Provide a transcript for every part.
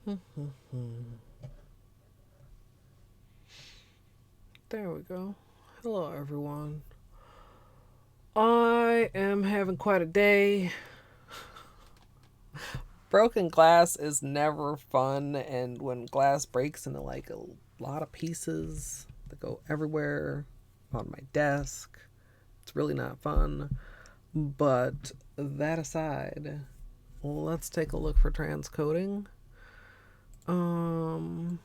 There we go. Hello, everyone. I am having quite a day. Broken glass is never fun, and when glass breaks into like a lot of pieces that go everywhere on my desk, it's really not fun. But that aside, let's take a look for transcoding. Um,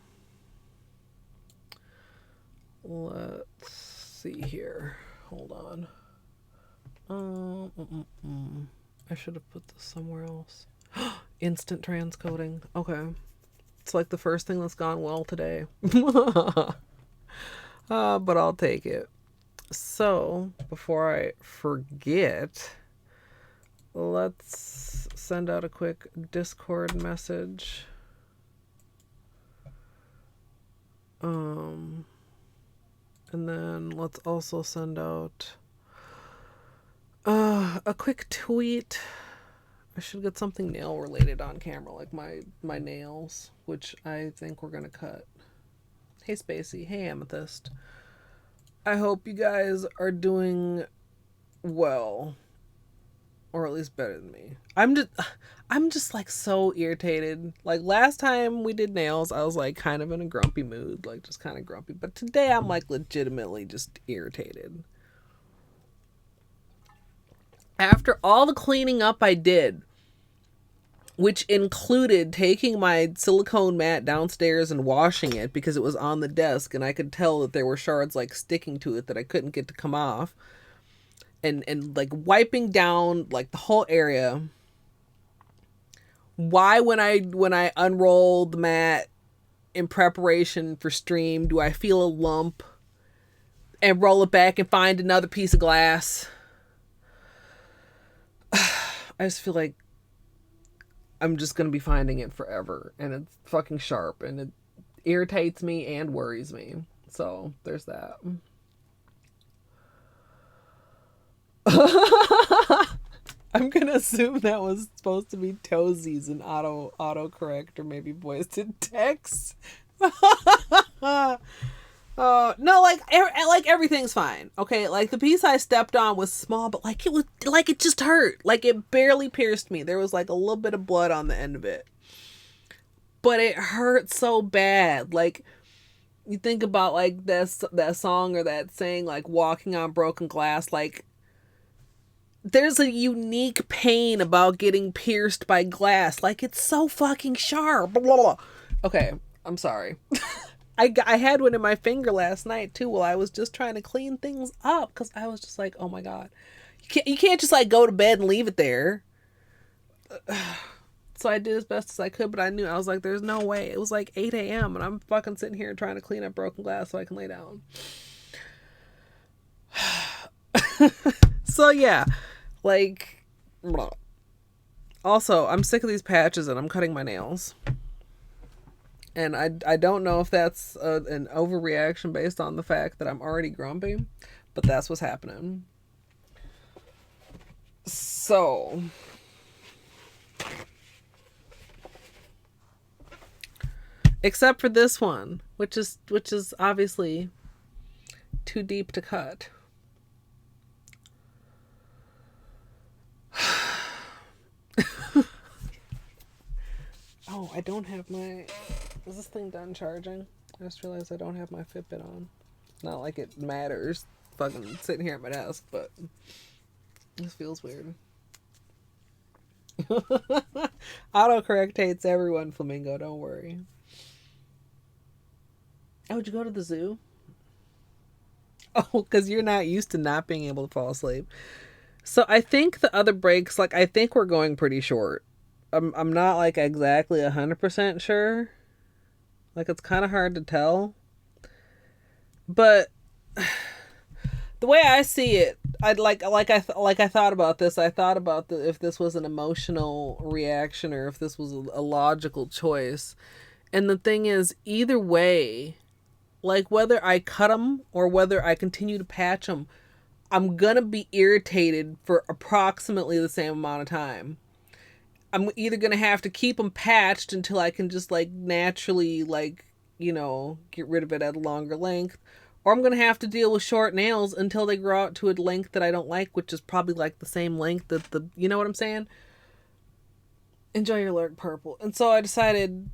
let's see here. Hold on. I should have put this somewhere else. Instant transcoding. Okay. It's like the first thing that's gone well today. But I'll take it. So, before I forget, let's send out a quick Discord message. And then let's also send out a quick tweet. I should get something nail related on camera, like my nails, which I think we're gonna cut. Hey Spacey, hey Amethyst. I hope you guys are doing well, or at least better than me. I'm just like so irritated. Like last time we did nails, I was like kind of in a grumpy mood, like just kind of grumpy. But today I'm like legitimately just irritated. After all the cleaning up I did, which included taking my silicone mat downstairs and washing it because it was on the desk and I could tell that there were shards like sticking to it that I couldn't get to come off, and like wiping down like the whole area. Why when I unroll the mat in preparation for stream do I feel a lump and roll it back and find another piece of glass? I just feel like I'm just gonna be finding it forever, and it's fucking sharp, and it irritates me and worries me. So there's that. I'm gonna assume that was supposed to be toesies and autocorrect or maybe voice to text. No, like everything's fine. Okay, like the piece I stepped on was small, but like it just hurt. Like it barely pierced me. There was like a little bit of blood on the end of it, but it hurt so bad. Like you think about like that song or that saying, like walking on broken glass. Like there's a unique pain about getting pierced by glass. Like it's so fucking sharp. Blah, blah, blah. Okay, I'm sorry. I had one in my finger last night too while I was just trying to clean things up because I was just like, oh my god, you can't just like go to bed and leave it there. So I did as best as I could, but I was like, there's no way. It was like 8 a.m. and I'm fucking sitting here trying to clean up broken glass so I can lay down. So yeah, like, blah. Also, I'm sick of these patches and I'm cutting my nails. And I don't know if that's an overreaction based on the fact that I'm already grumpy, but that's what's happening. So, except for this one, which is obviously too deep to cut. Oh, I don't have my... Is this thing done charging? I just realized I don't have my Fitbit on. Not like it matters. Fucking sitting here at my desk, but this feels weird. Autocorrect hates everyone, Flamingo. Don't worry. Oh, would you go to the zoo? Oh, because you're not used to not being able to fall asleep. So I think the other breaks, like I think we're going pretty short. I'm not like exactly 100% sure. Like it's kind of hard to tell. But the way I see it, I'd like I thought about this. I thought about if this was an emotional reaction or if this was a logical choice. And the thing is, either way, like whether I cut them or whether I continue to patch them, I'm gonna be irritated for approximately the same amount of time. I'm either going to have to keep them patched until I can just like naturally like, you know, get rid of it at a longer length, or I'm going to have to deal with short nails until they grow out to a length that I don't like, which is probably like the same length that the, you know what I'm saying? Enjoy your lurk, purple. And so I decided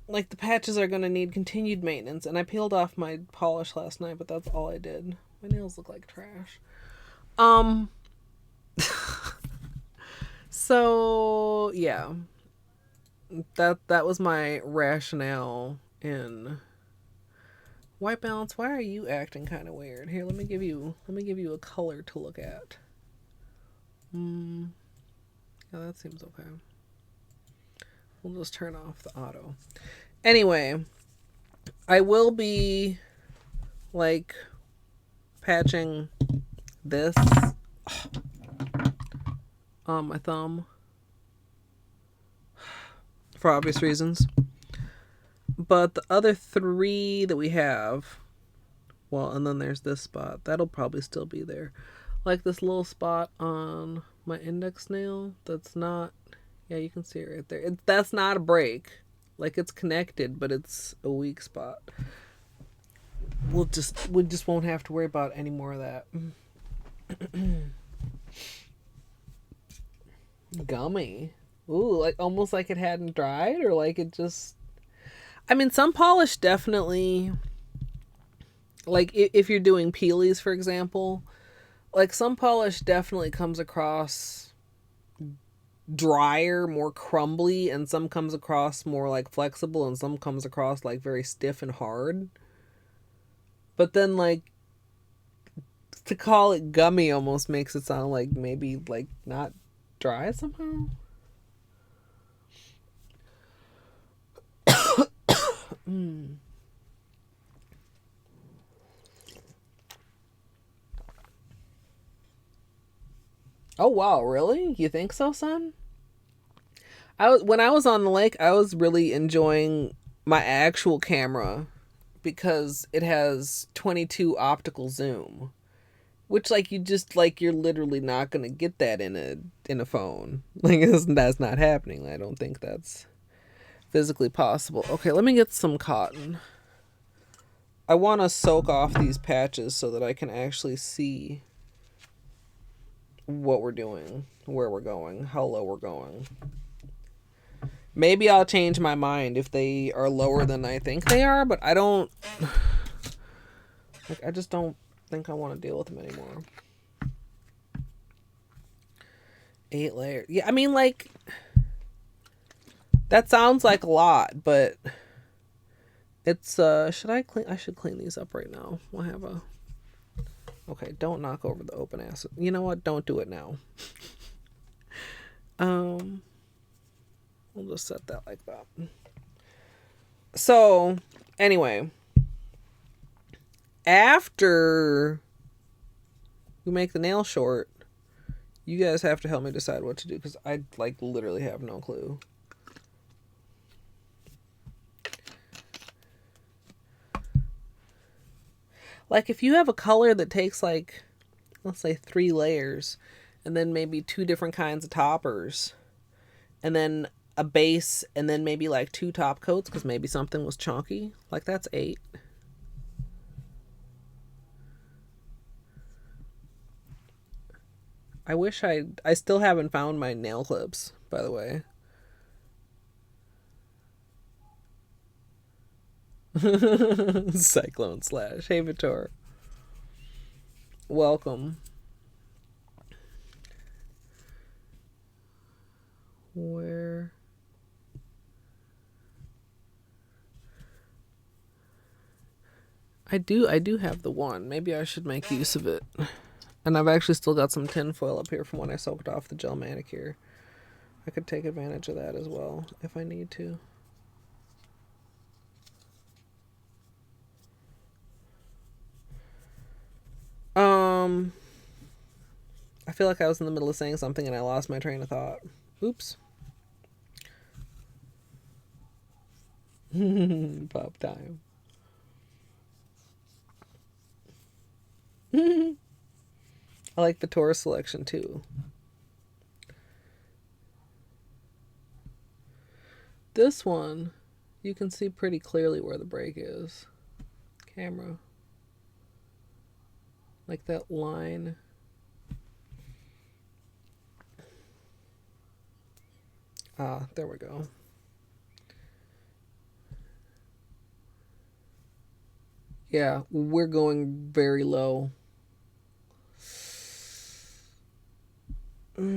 like the patches are going to need continued maintenance, and I peeled off my polish last night, but that's all I did. My nails look like trash. So yeah, that was my rationale in white balance. Why are you acting kind of weird? Here, let me give you a color to look at. Yeah, that seems okay. We'll just turn off the auto. Anyway, I will be like patching this on my thumb for obvious reasons. But the other 3 that we have, well, and then there's this spot. That'll probably still be there. Like this little spot on my index nail that's not, yeah, you can see it right there. That's not a break. Like it's connected, but it's a weak spot. We just won't have to worry about any more of that. Gummy. Ooh, like almost like it hadn't dried, or like it just, I mean, some polish definitely, like if you're doing peelies, for example, like some polish definitely comes across drier, more crumbly, and some comes across more like flexible, and some comes across like very stiff and hard. But then like to call it gummy almost makes it sound like maybe like not dry somehow. Oh wow, really? You think so, son? When I was on the lake, I was really enjoying my actual camera because it has 22 optical zoom, which like you just like you're literally not gonna get that in a phone. Like that's not happening. I don't think that's physically possible. Okay, let me get some cotton. I want to soak off these patches so that I can actually see what we're doing, where we're going, how low we're going. Maybe I'll change my mind if they are lower than I think they are, but I don't, like, I just don't think I want to deal with them anymore. 8 layers. Yeah, I mean, like, that sounds like a lot, but it's, should I clean? I should clean these up right now. We'll have a, okay, don't knock over the open acid. You know what? Don't do it now. We'll just set that like that. So, anyway, after we make the nail short, you guys have to help me decide what to do because I like literally have no clue. Like if you have a color that takes like, let's say 3 layers and then maybe 2 different kinds of toppers and then a base and then maybe like 2 top coats because maybe something was chunky, like that's 8. I wish I still haven't found my nail clips, by the way. Cyclone Slash. Hey, Vitor. Welcome. Where? I do have the one. Maybe I should make use of it. And I've actually still got some tin foil up here from when I soaked off the gel manicure. I could take advantage of that as well if I need to. I feel like I was in the middle of saying something and I lost my train of thought. Oops. Pop time. I like the Taurus selection too. This one, you can see pretty clearly where the break is. Camera. Like that line. Ah, there we go. Yeah, we're going very low. Okay.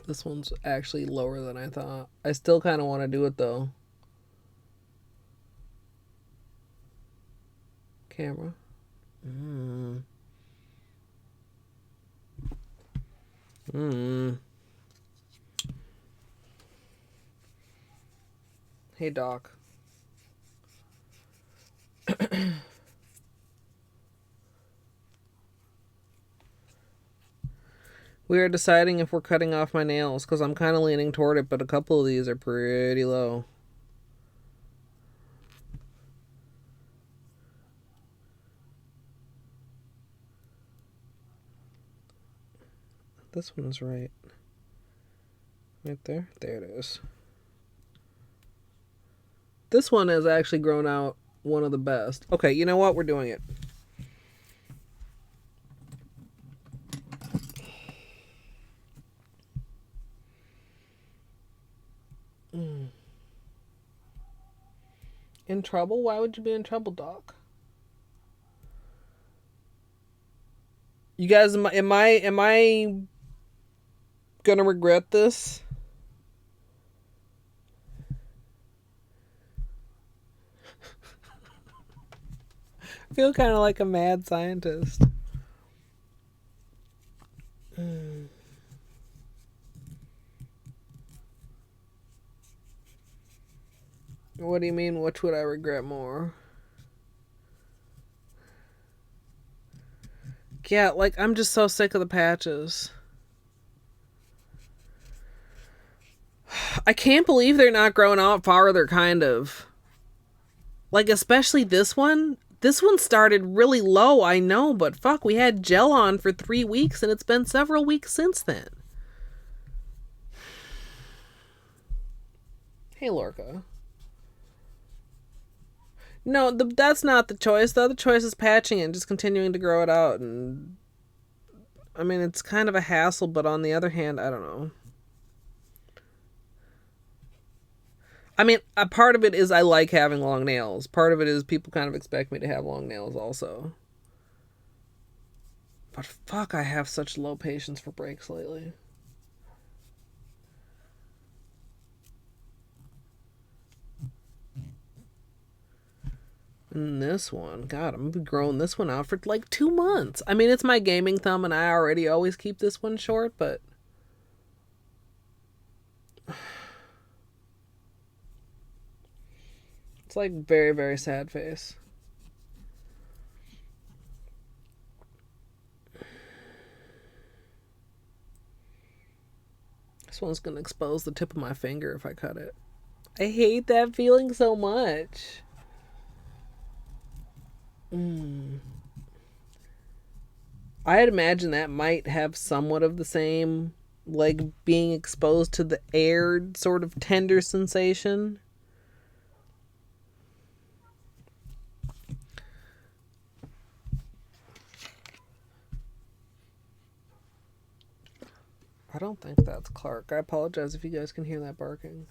This one's actually lower than I thought. I still kind of want to do it though. Camera. Hey, Doc. We are deciding if we're cutting off my nails because I'm kind of leaning toward it, but a couple of these are pretty low. This one's right. Right there? There it is. This one has actually grown out one of the best. Okay, you know what? We're doing it. In trouble? Why would you be in trouble, Doc? You guys, am I gonna regret this? I feel kind of like a mad scientist. What do you mean, which would I regret more? Yeah, like, I'm just so sick of the patches. I can't believe they're not growing out farther, kind of. Like, especially this one. This one started really low, I know, but fuck, we had gel on for 3 weeks, and it's been several weeks since then. Hey, Lorca. No, that's not the choice. The other choice is patching it and just continuing to grow it out. And I mean, it's kind of a hassle, but on the other hand, I don't know. I mean, a part of it is I like having long nails. Part of it is people kind of expect me to have long nails also. But fuck, I have such low patience for breaks lately. And this one, God, I'm gonna be growing this one out for like 2 months. I mean, it's my gaming thumb, and I already always keep this one short, but it's like very, very sad face. This one's gonna expose the tip of my finger if I cut it. I hate that feeling so much. I'd imagine that might have somewhat of the same, like, being exposed to the air sort of tender sensation. I don't think that's Clark. I apologize if you guys can hear that barking.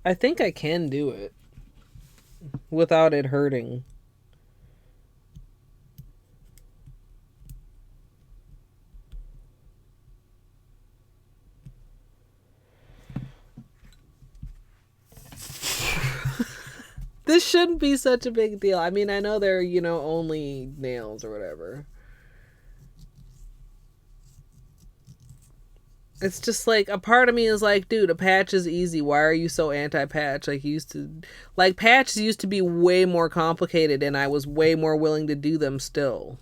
I think I can do it without it hurting. This shouldn't be such a big deal. I mean, I know they're, only nails or whatever. It's just like, a part of me is like, dude, a patch is easy. Why are you so anti-patch? Patches used to be way more complicated, and I was way more willing to do them still,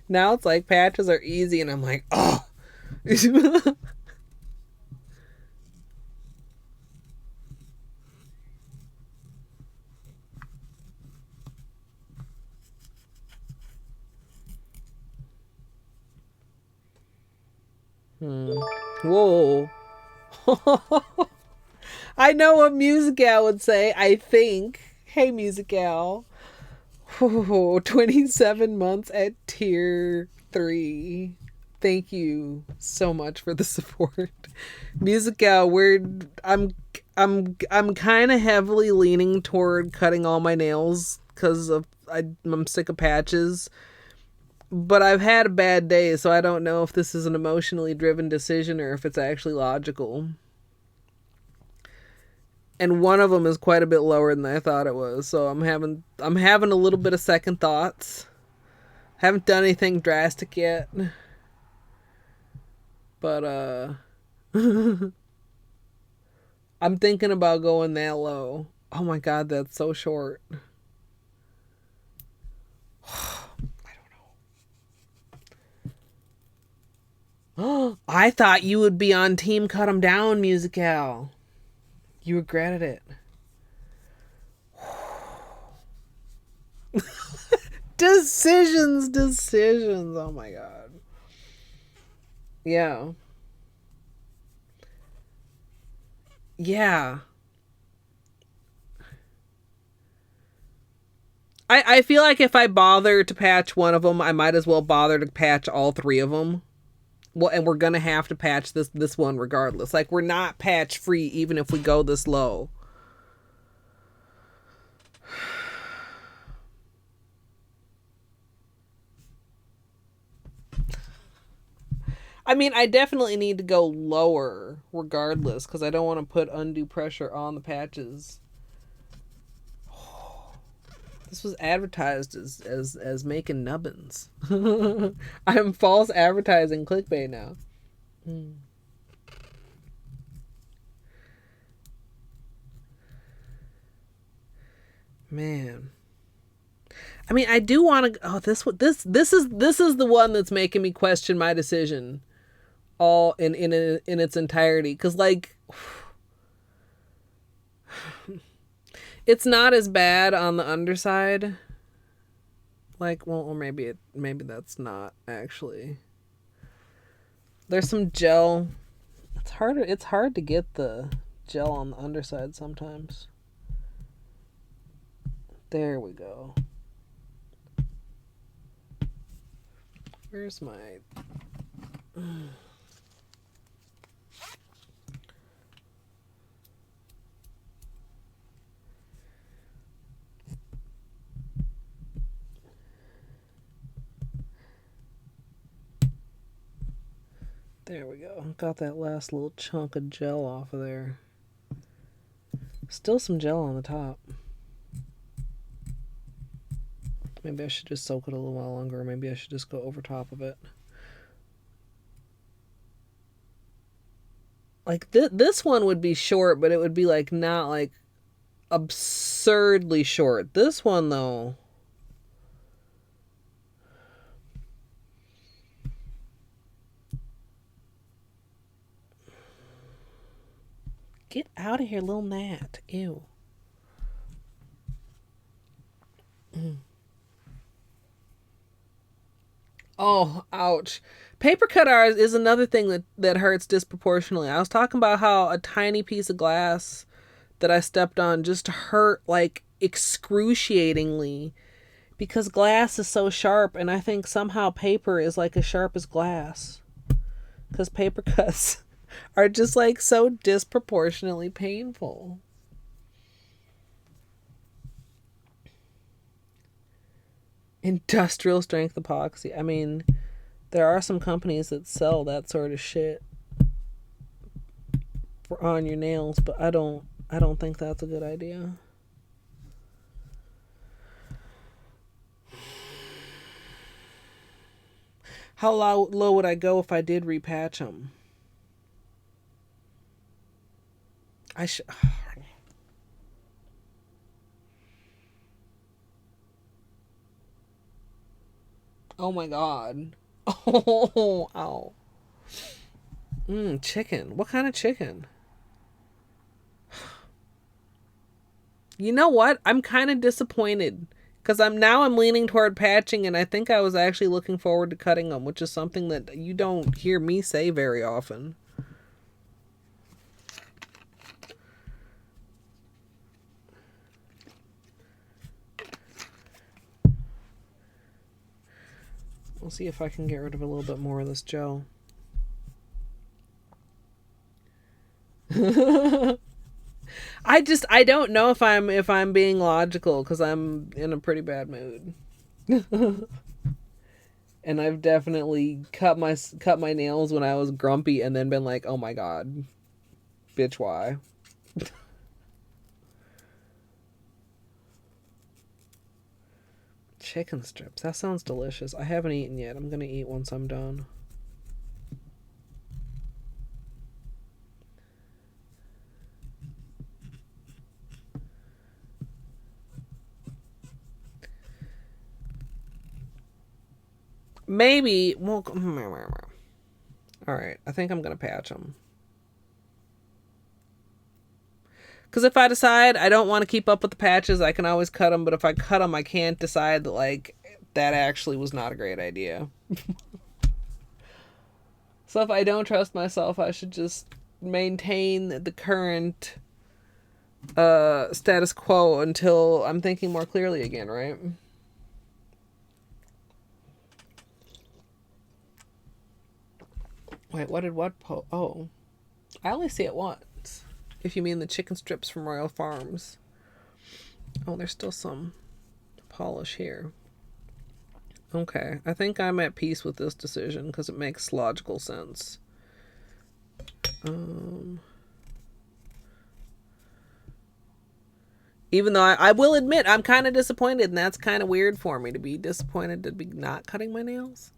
Now it's like patches are easy, and I'm like, oh. Whoa. I know what Music Gal would say, I think. Hey, Music Gal. 27 months at tier 3. Thank you so much for the support. Music Gal, I'm kind of heavily leaning toward cutting all my nails because I'm sick of patches. But I've had a bad day, so I don't know if this is an emotionally driven decision or if it's actually logical. And one of them is quite a bit lower than I thought it was, so I'm having a little bit of second thoughts. Haven't done anything drastic yet. But I'm thinking about going that low. Oh my god, that's so short. I thought you would be on team cut 'em down, Musical. You regretted it. Decisions. Oh my god. Yeah. I feel like if I bother to patch one of them, I might as well bother to patch all 3 of them. Well, and we're gonna have to patch this one regardless. Like, we're not patch free even if we go this low. I mean, I definitely need to go lower regardless because I don't want to put undue pressure on the patches. This was advertised as making nubbins. I'm false advertising clickbait now. Man. I mean, I do want to. Oh, this is the one that's making me question my decision, all in its entirety. Because like, it's not as bad on the underside. Like, well, or maybe that's not actually. There's some gel. It's hard to get the gel on the underside sometimes. There we go. Where's my... There we go. Got that last little chunk of gel off of there. Still some gel on the top. Maybe I should just soak it a little while longer, or maybe I should just go over top of it. Like, this one would be short, but it would be, like, not, like, absurdly short. This one, though... Get out of here, little gnat. Ew. Oh, ouch. Paper cut art is another thing that hurts disproportionately. I was talking about how a tiny piece of glass that I stepped on just hurt, like, excruciatingly because glass is so sharp, and I think somehow paper is, like, as sharp as glass because paper cuts are just, like, so disproportionately painful. Industrial strength epoxy. I mean, there are some companies that sell that sort of shit on your nails, but I don't think that's a good idea. How low would I go if I did repatch them? I should. Oh my god. Oh, ow. Chicken. What kind of chicken? You know what? I'm kind of disappointed because I'm leaning toward patching, and I think I was actually looking forward to cutting them, which is something that you don't hear me say very often. We'll see if I can get rid of a little bit more of this gel. I don't know if I'm being logical because I'm in a pretty bad mood. And I've definitely cut my nails when I was grumpy and then been like, "Oh my god. Bitch, why?" Chicken strips. That sounds delicious. I haven't eaten yet. I'm going to eat once I'm done. Maybe. Well, alright. I think I'm going to patch them. Because if I decide I don't want to keep up with the patches, I can always cut them. But if I cut them, I can't decide that, like, that actually was not a great idea. So if I don't trust myself, I should just maintain the current status quo until I'm thinking more clearly again, right? Wait, what oh. I only see it once. If you mean the chicken strips from Royal Farms. Oh, there's still some polish here. Okay, I think I'm at peace with this decision because it makes logical sense. Even though I will admit I'm kind of disappointed, and that's kind of weird for me to be disappointed to be not cutting my nails.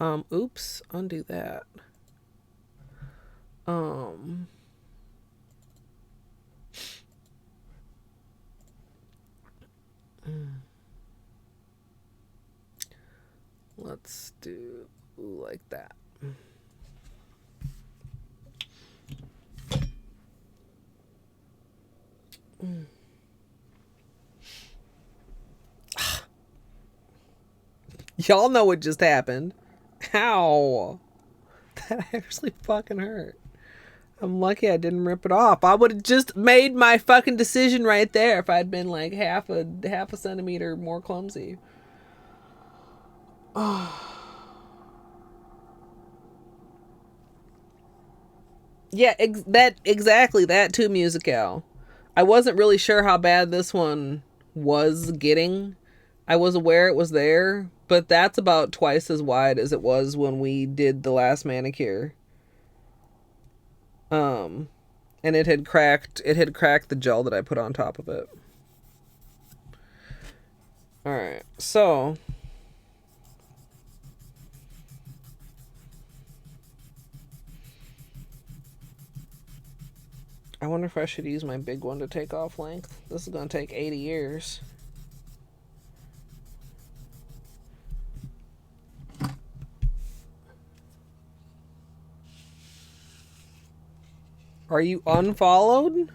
Oops, undo that. Let's do like that. Y'all know what just happened. Ow. That actually fucking hurt. I'm lucky I didn't rip it off. I would have just made my fucking decision right there if I'd been like half a centimeter more clumsy. Yeah, exactly that too, Musical. I wasn't really sure how bad this one was getting. I was aware it was there, but that's about twice as wide as it was when we did the last manicure. And it had cracked the gel that I put on top of it. Alright, so I wonder if I should use my big one to take off length. This is going to take 80 years. Are you unfollowed?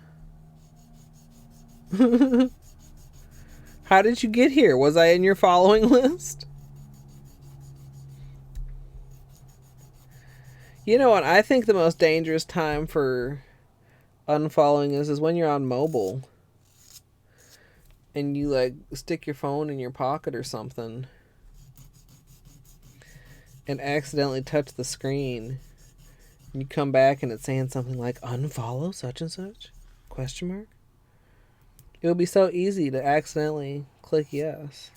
How did you get here? Was I in your following list? You know what? I think the most dangerous time for unfollowing is when you're on mobile and you like stick your phone in your pocket or something and accidentally touch the screen. You come back and it's saying something like unfollow such and such? Question mark? It would be so easy to accidentally click yes.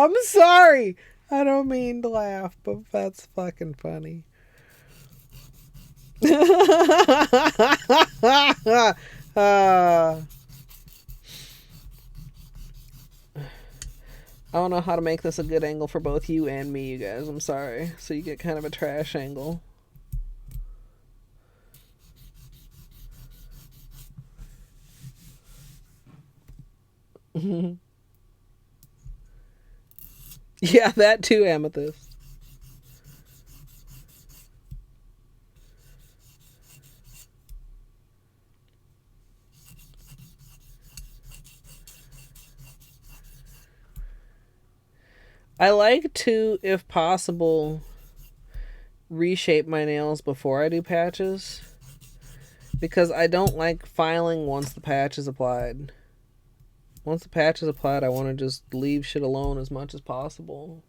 I'm sorry. I don't mean to laugh, but that's fucking funny. I don't know how to make this a good angle for both you and me, you guys. I'm sorry. So you get kind of a trash angle. Yeah, that too, Amethyst. I like to, if possible, reshape my nails before I do patches. Because I don't like filing once the patch is applied. Once the patch is applied, I want to just leave shit alone as much as possible.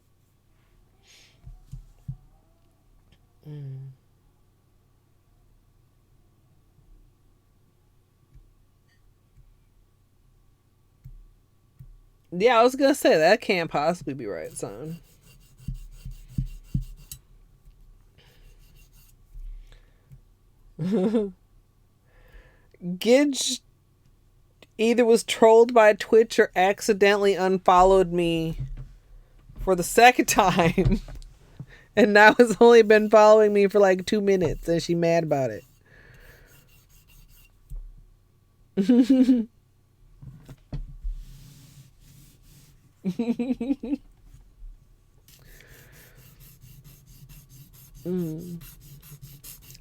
Yeah, I was gonna say, that can't possibly be right, son. Gidge either was trolled by Twitch or accidentally unfollowed me for the second time. And now has only been following me for like 2 minutes and she mad about it.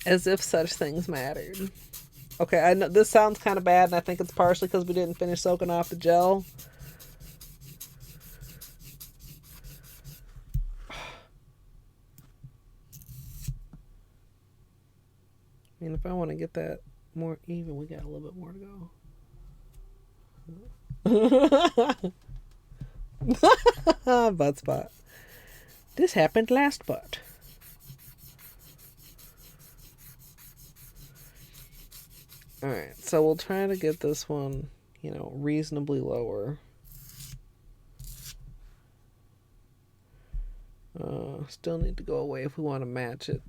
As if such things mattered. Okay, I know this sounds kind of bad, and I think it's partially because we didn't finish soaking off the gel. I mean, if I want to get that more even, we got a little bit more to go. Butt spot. This happened last butt. Alright, so we'll try to get this one, you know, reasonably lower. Still need to go away if we want to match it.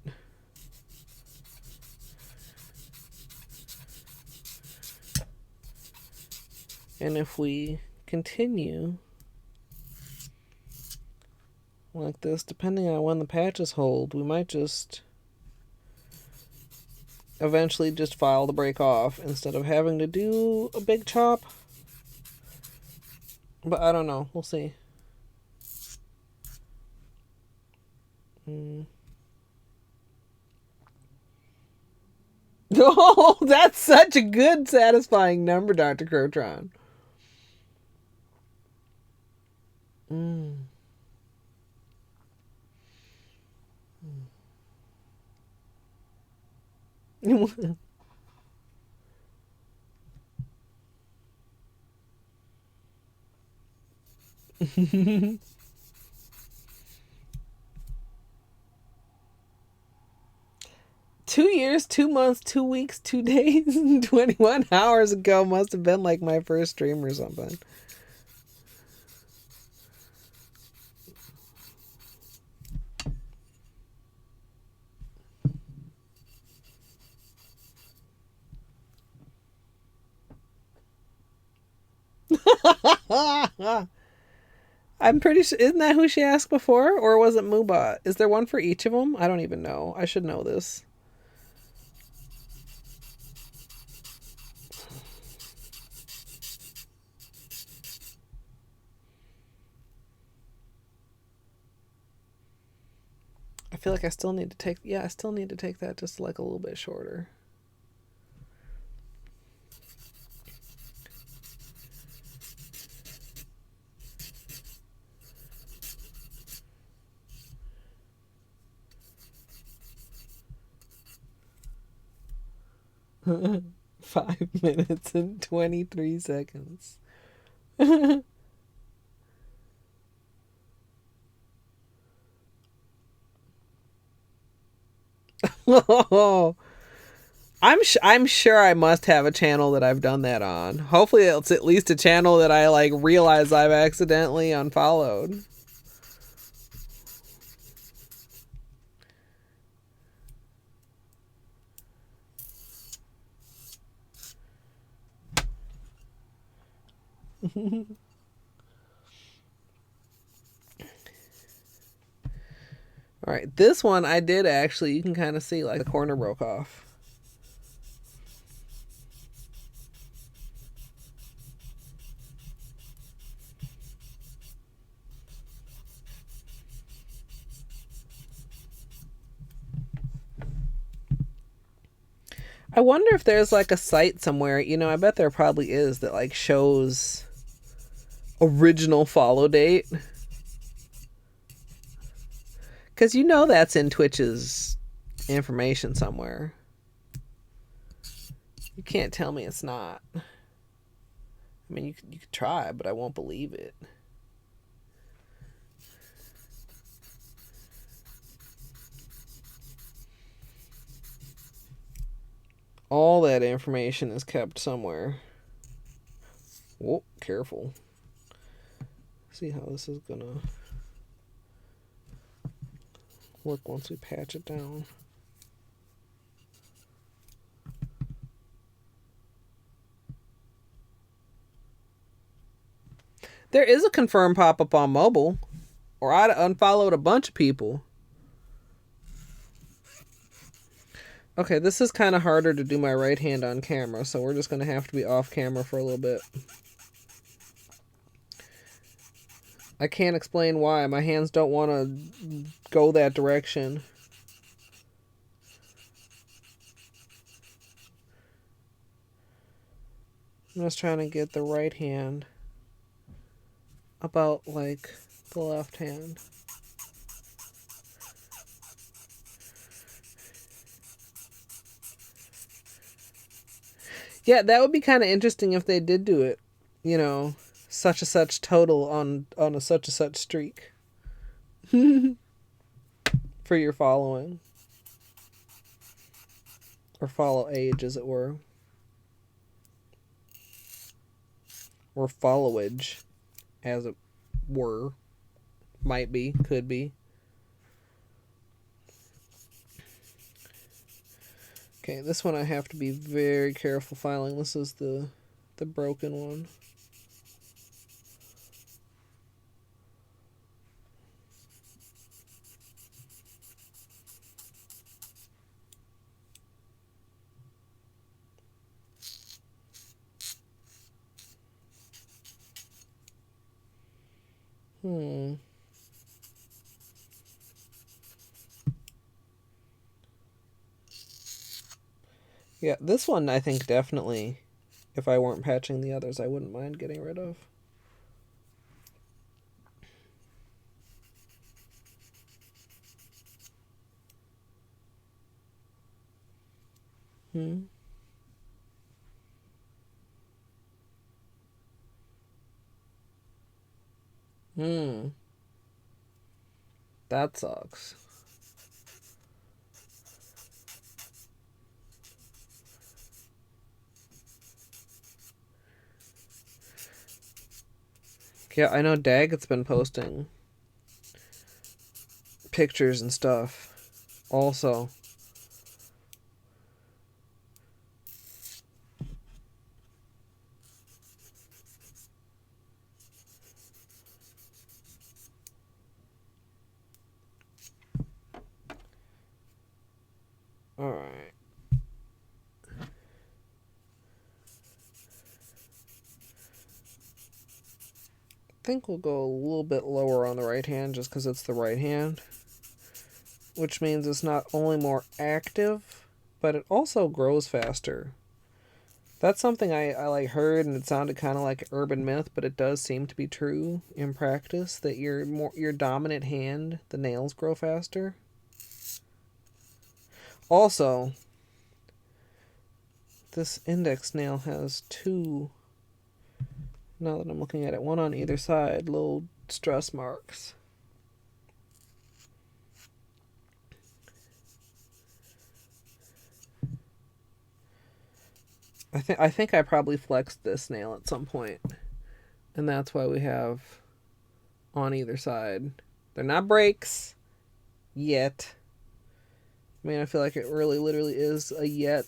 And if we continue like this, depending on when the patches hold, we might just eventually just file the break off instead of having to do a big chop. But I don't know. We'll see. Oh, that's such a good, satisfying number, Dr. Crotron. Two years, 2 months, 2 weeks, 2 days, 21 hours ago must have been like my first stream or something. I'm pretty sure, isn't that who she asked before? Or was it Moobot? Is there one for each of them? I don't even know. I should know this. I feel like I still need to take, I still need to take that just like a little bit shorter. Five minutes and 23 seconds. Oh, I'm sure I must have a channel that I've done that on. Hopefully it's at least a channel that I like realize I've accidentally unfollowed. All right, this one I did actually, you can kind of see like the corner broke off. I wonder if there's like a site somewhere, you know, I bet there probably is, that like shows original follow date. Because you know that's in Twitch's information somewhere. You can't tell me it's not. I mean, you could try, but I won't believe it. All that information is kept somewhere. Whoa, careful. See how this is gonna work once we patch it down. There is a confirm pop-up on mobile, or I'd unfollowed a bunch of people. Okay, this is kind of harder to do my right hand on camera, so we're just going to have to be off camera for a little bit. I can't explain why. My hands don't want to go that direction. I'm just trying to get the right hand about like the left hand. Yeah, that would be kind of interesting if they did do it. You know, such a such total on a such a such streak. For your following. Or follow age, as it were. Or followage, as it were. Might be, could be. Okay, this one I have to be very careful filing. This is the broken one. Yeah, this one I think definitely, if I weren't patching the others, I wouldn't mind getting rid of. That sucks. Yeah, I know Daggett's been posting pictures and stuff also. Alright. I think we'll go a little bit lower on the right hand just because it's the right hand. Which means it's not only more active, but it also grows faster. That's something I like heard, and it sounded kind of like an urban myth, but it does seem to be true in practice that your dominant hand, the nails grow faster. Also, this index nail has two, now that I'm looking at it, one on either side, little stress marks. I think I probably flexed this nail at some point, and that's why we have on either side. They're not breaks yet. I mean, I feel like it really literally is a yet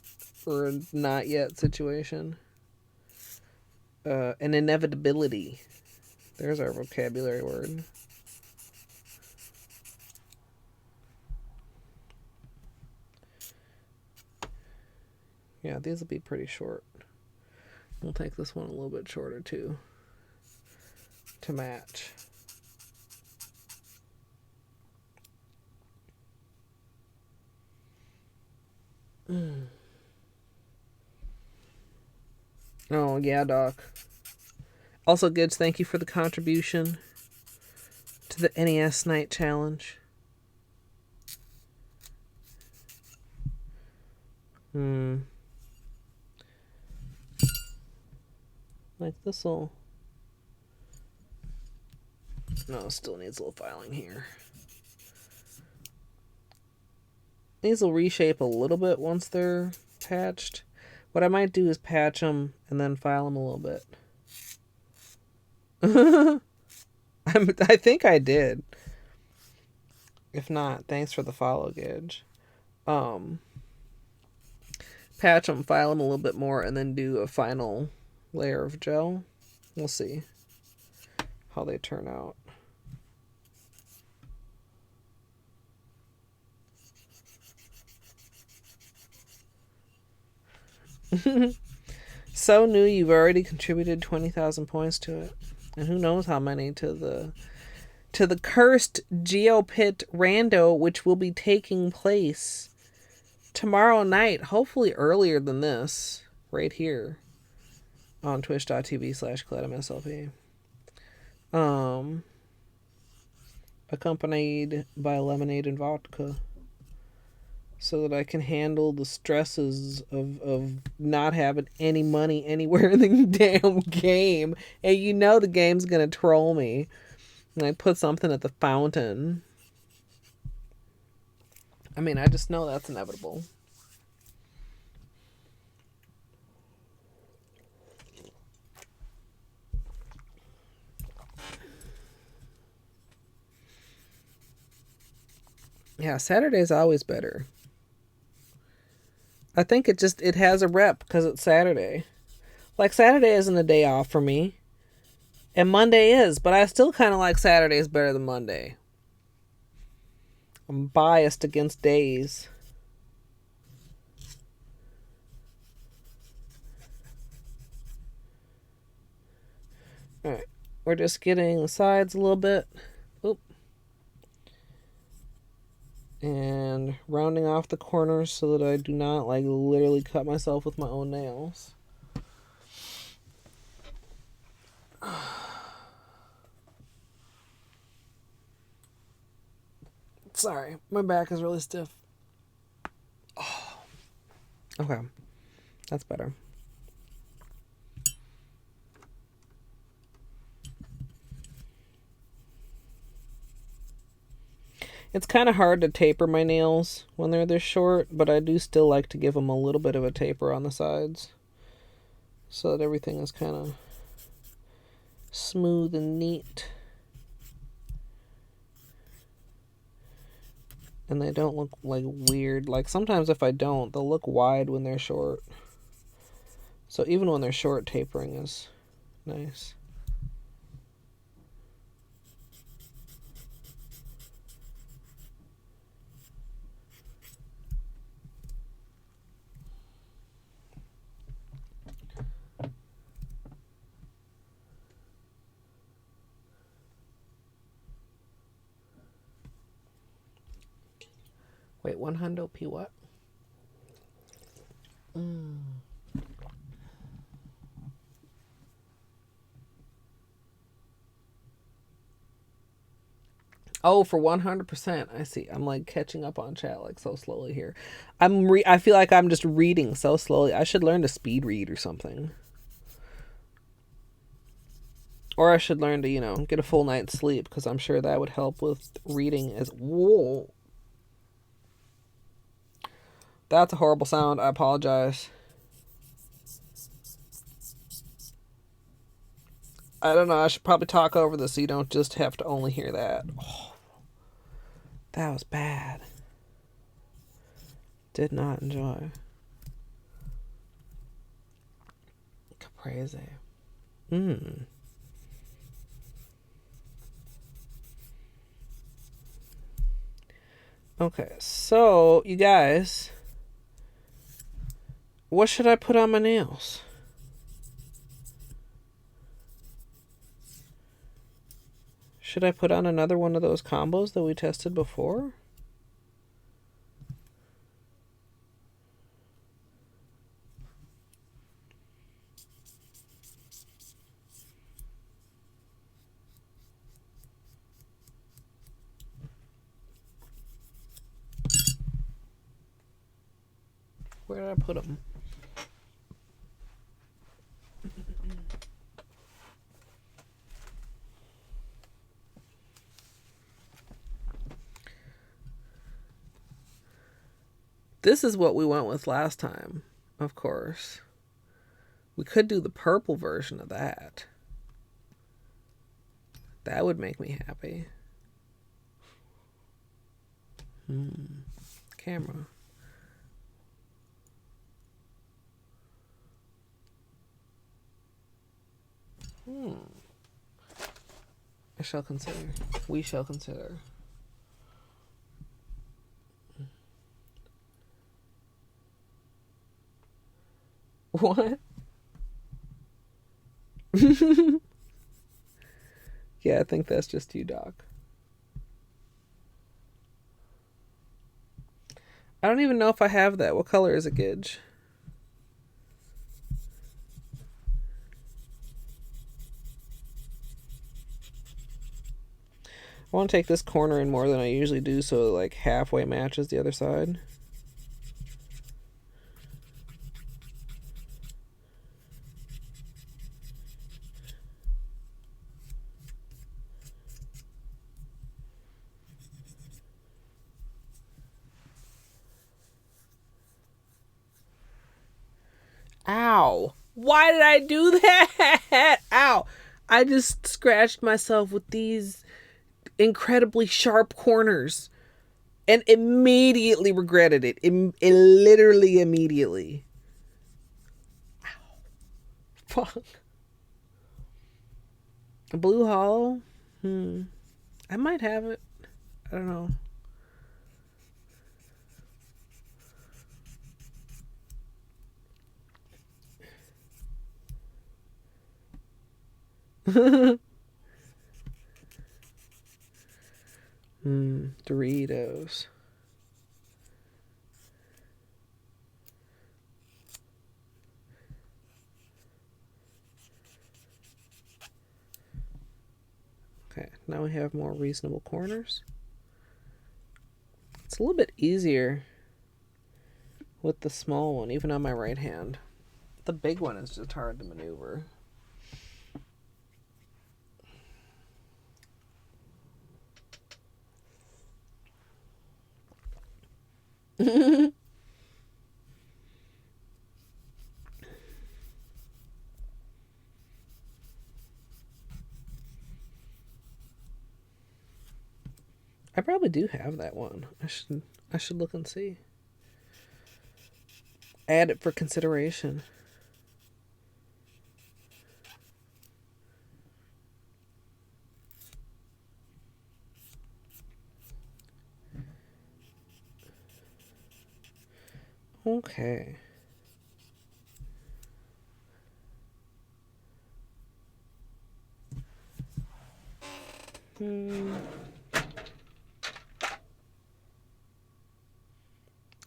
or a not yet situation. an inevitability. There's our vocabulary word. Yeah, these will be pretty short. We'll take this one a little bit shorter too, to match. Oh, yeah, Doc. Also, Gids, thank you for the contribution to the NES Night Challenge. Like this'll... No, still needs a little filing here. These will reshape a little bit once they're patched. What I might do is patch them and then file them a little bit. I think I did. If not, thanks for the follow, Gidge. Patch them, file them a little bit more, and then do a final layer of gel. We'll see how they turn out. So new, you've already contributed 20,000 points to it, and who knows how many to the cursed Geopit Rando, which will be taking place tomorrow night, hopefully earlier than this, right here on twitch.tv/ColetteMSLP. Accompanied by lemonade and vodka, so that I can handle the stresses of not having any money anywhere in the damn game. And you know the game's gonna troll me. And I put something at the fountain. I mean, I just know that's inevitable. Yeah, Saturday's always better. I think it has a rep because it's Saturday. Like, Saturday isn't a day off for me. And Monday is, but I still kind of like Saturdays better than Monday. I'm biased against days. Alright, we're just getting the sides a little bit. Oop. And rounding off the corners so that I do not, like, literally cut myself with my own nails. Sorry, my back is really stiff. Oh. Okay, that's better. It's kind of hard to taper my nails when they're this short, but I do still like to give them a little bit of a taper on the sides so that everything is kind of smooth and neat. And they don't look like weird. Like, sometimes if I don't, they'll look wide when they're short. So even when they're short, tapering is nice. Wait, 100p what? Oh, for 100%. I see. I'm like catching up on chat like so slowly here. I feel like I'm just reading so slowly. I should learn to speed read or something. Or I should learn to, get a full night's sleep, because I'm sure that would help with reading as... Whoa. That's a horrible sound. I apologize. I don't know. I should probably talk over this so you don't just have to only hear that. Oh, that was bad. Did not enjoy. Crazy. Hmm. Okay, so you guys, what should I put on my nails? Should I put on another one of those combos that we tested before? Where did I put them? This is what we went with last time, of course. We could do the purple version of that. That would make me happy. Camera. I shall consider. We shall consider. What? Yeah, I think that's just you, Doc. I don't even know if I have that. What color is it, Gidge? I want to take this corner in more than I usually do so it like halfway matches the other side. Ow. Why did I do that? Ow. I just scratched myself with these incredibly sharp corners and immediately regretted it. It literally immediately. Ow. Fuck. A blue hollow? I might have it. I don't know. Doritos. Okay, now we have more reasonable corners. It's a little bit easier with the small one, even on my right hand. The big one is just hard to maneuver. I probably do have that one. I should look and see. Add it for consideration. Okay.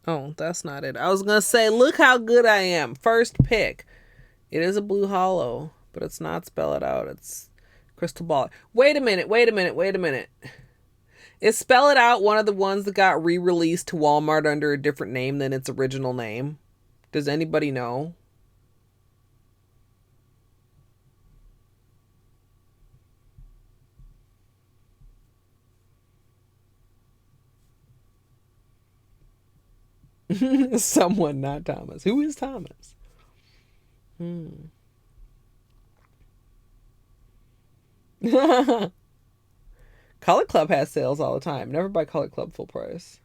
Oh, that's not it. I was going to say, look how good I am. First pick. It is a blue hollow, but it's not spell it out. It's crystal ball. Wait a minute. Is Spell It Out one of the ones that got re-released to Walmart under a different name than its original name? Does anybody know? Someone, not Thomas. Who is Thomas? Color Club has sales all the time. Never buy Color Club full price.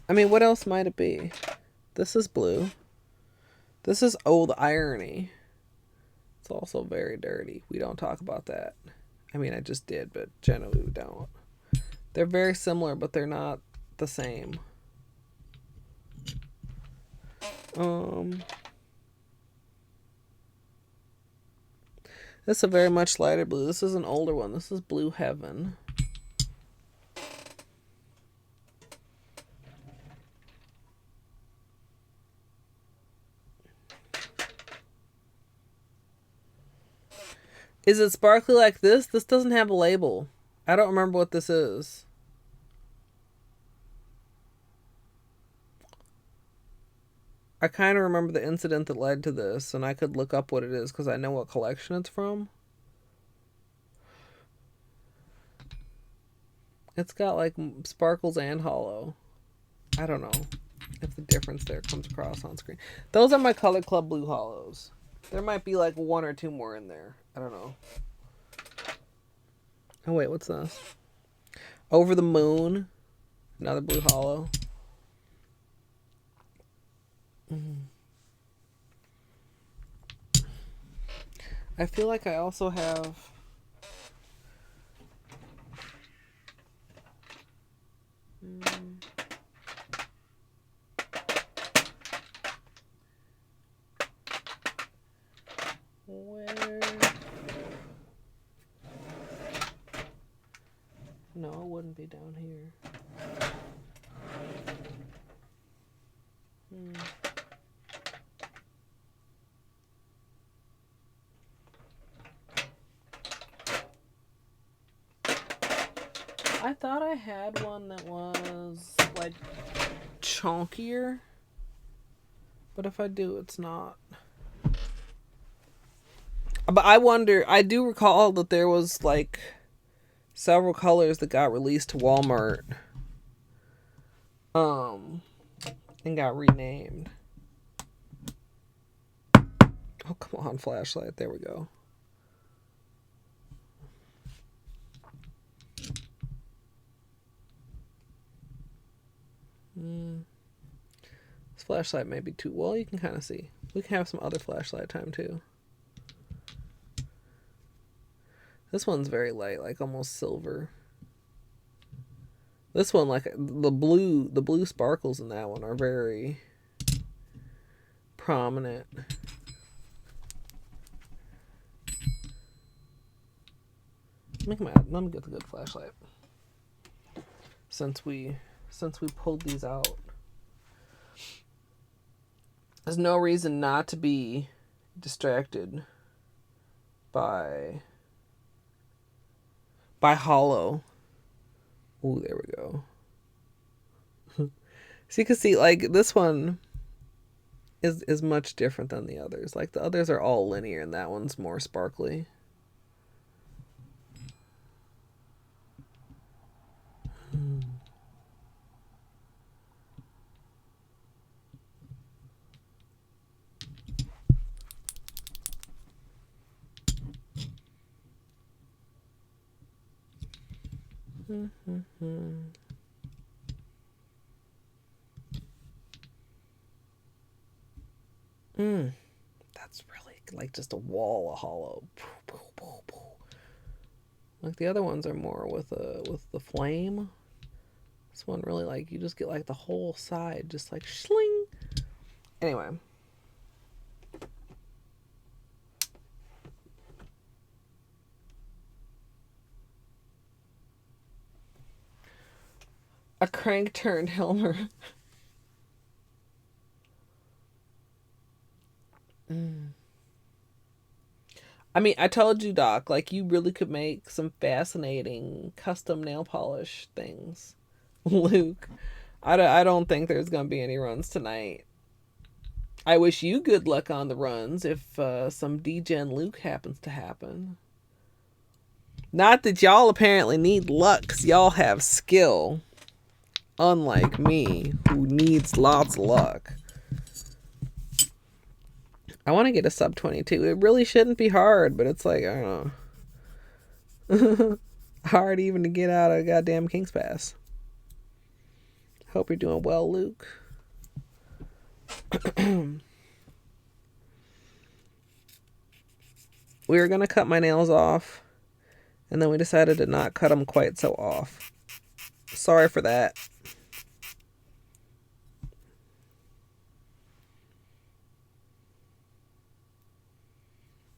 I mean, what else might it be? This is blue. This is old irony. It's also very dirty. We don't talk about that. I mean, I just did, but generally we don't. They're very similar, but they're not the same. This is a very much lighter blue. This is an older one. This is Blue Heaven. Is it sparkly like this? This doesn't have a label. I don't remember what this is. I kind of remember the incident that led to this, and I could look up what it is because I know what collection it's from. It's got like sparkles and hollow. I don't know if the difference there comes across on screen. Those are my Color Club Blue Hollows. There might be like one or two more in there. I don't know. Oh wait, what's this? Over the Moon. Another blue hollow. I feel like I also have... Where? No, it wouldn't be down here. I thought I had one that was like chunkier, but if I do, it's not. But I wonder, I do recall that there was like several colors that got released to Walmart and got renamed. Oh, come on, flashlight. There we go. This flashlight may be too... Well, you can kind of see. We can have some other flashlight time, too. This one's very light, like almost silver. This one, like the blue sparkles in that one are very prominent. Let me get the good flashlight. Since we pulled these out. There's no reason not to be distracted by Holo. Ooh, there we go. So you can see, like, this one is much different than the others. Like, the others are all linear, and that one's more sparkly. That's really like just a wall of Holo. Like the other ones are more with the flame. This one really, like, you just get like the whole side just like shling. Anyway. A crank turned Helmer. I mean, I told you, Doc, like, you really could make some fascinating custom nail polish things. Luke, I don't think there's going to be any runs tonight. I wish you good luck on the runs if some D-Gen Luke happens to happen. Not that y'all apparently need luck, because y'all have skill. Unlike me, who needs lots of luck. I want to get a sub 22. It really shouldn't be hard, but it's like, I don't know. Hard even to get out of goddamn King's Pass. Hope you're doing well, Luke. we were going to cut my nails off, and then we decided to not cut them quite so off. Sorry for that.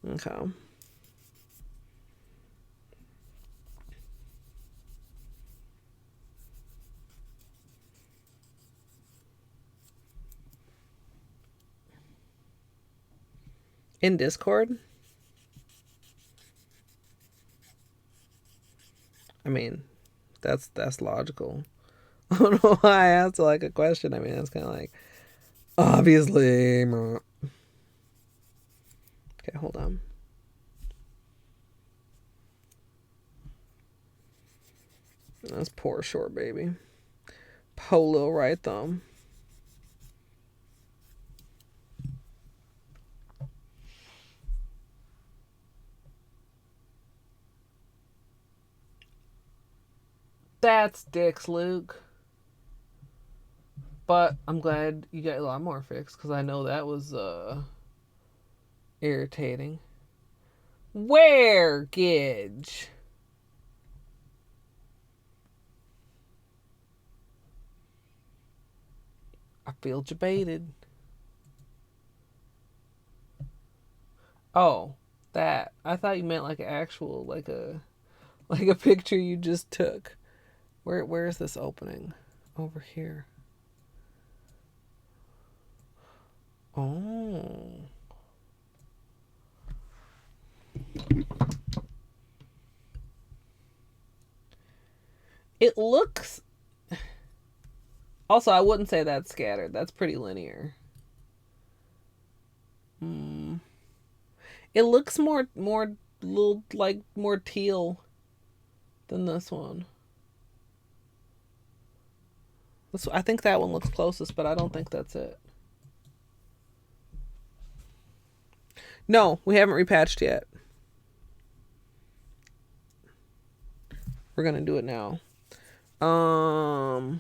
Okay. In Discord? I mean, that's logical. I don't know why I asked like a question. I mean, it's kind of like, obviously. Okay, hold on. That's poor short baby. Holo right thumb. That's dicks, Luke. But I'm glad you got a lot more fixed, because I know that was irritating. Where, Gidge? I feel debated. Oh, that. I thought you meant like actual, like a picture you just took. Where is this opening? Over here. Oh. It looks... Also, I wouldn't say that's scattered. That's pretty linear. It looks more little, like, more teal than this one. I think that one looks closest, but I don't think that's it. No, we haven't repatched yet. We're gonna do it now. Oh,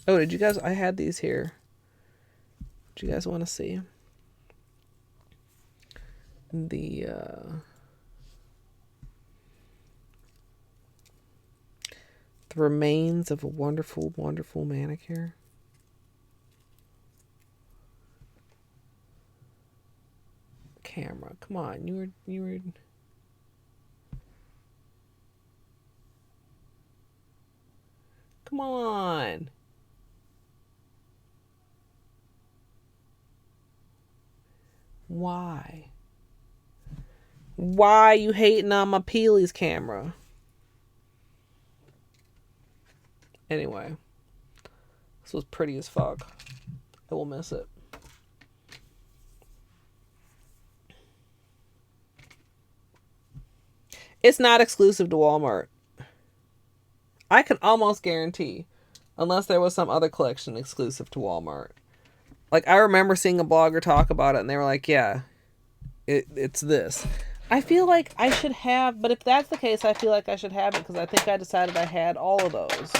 did you guys... I had these here. Do you guys want to see? The remains of a wonderful, wonderful manicure. Camera, come on, you were. Come on. Why? Why you hating on my Peely's camera? Anyway, this was pretty as fuck. I will miss it. It's not exclusive to Walmart. I can almost guarantee, unless there was some other collection exclusive to Walmart. Like, I remember seeing a blogger talk about it, and they were like, yeah, it's this. I feel like I should have, but if that's the case, I feel like I should have it, because I think I decided I had all of those.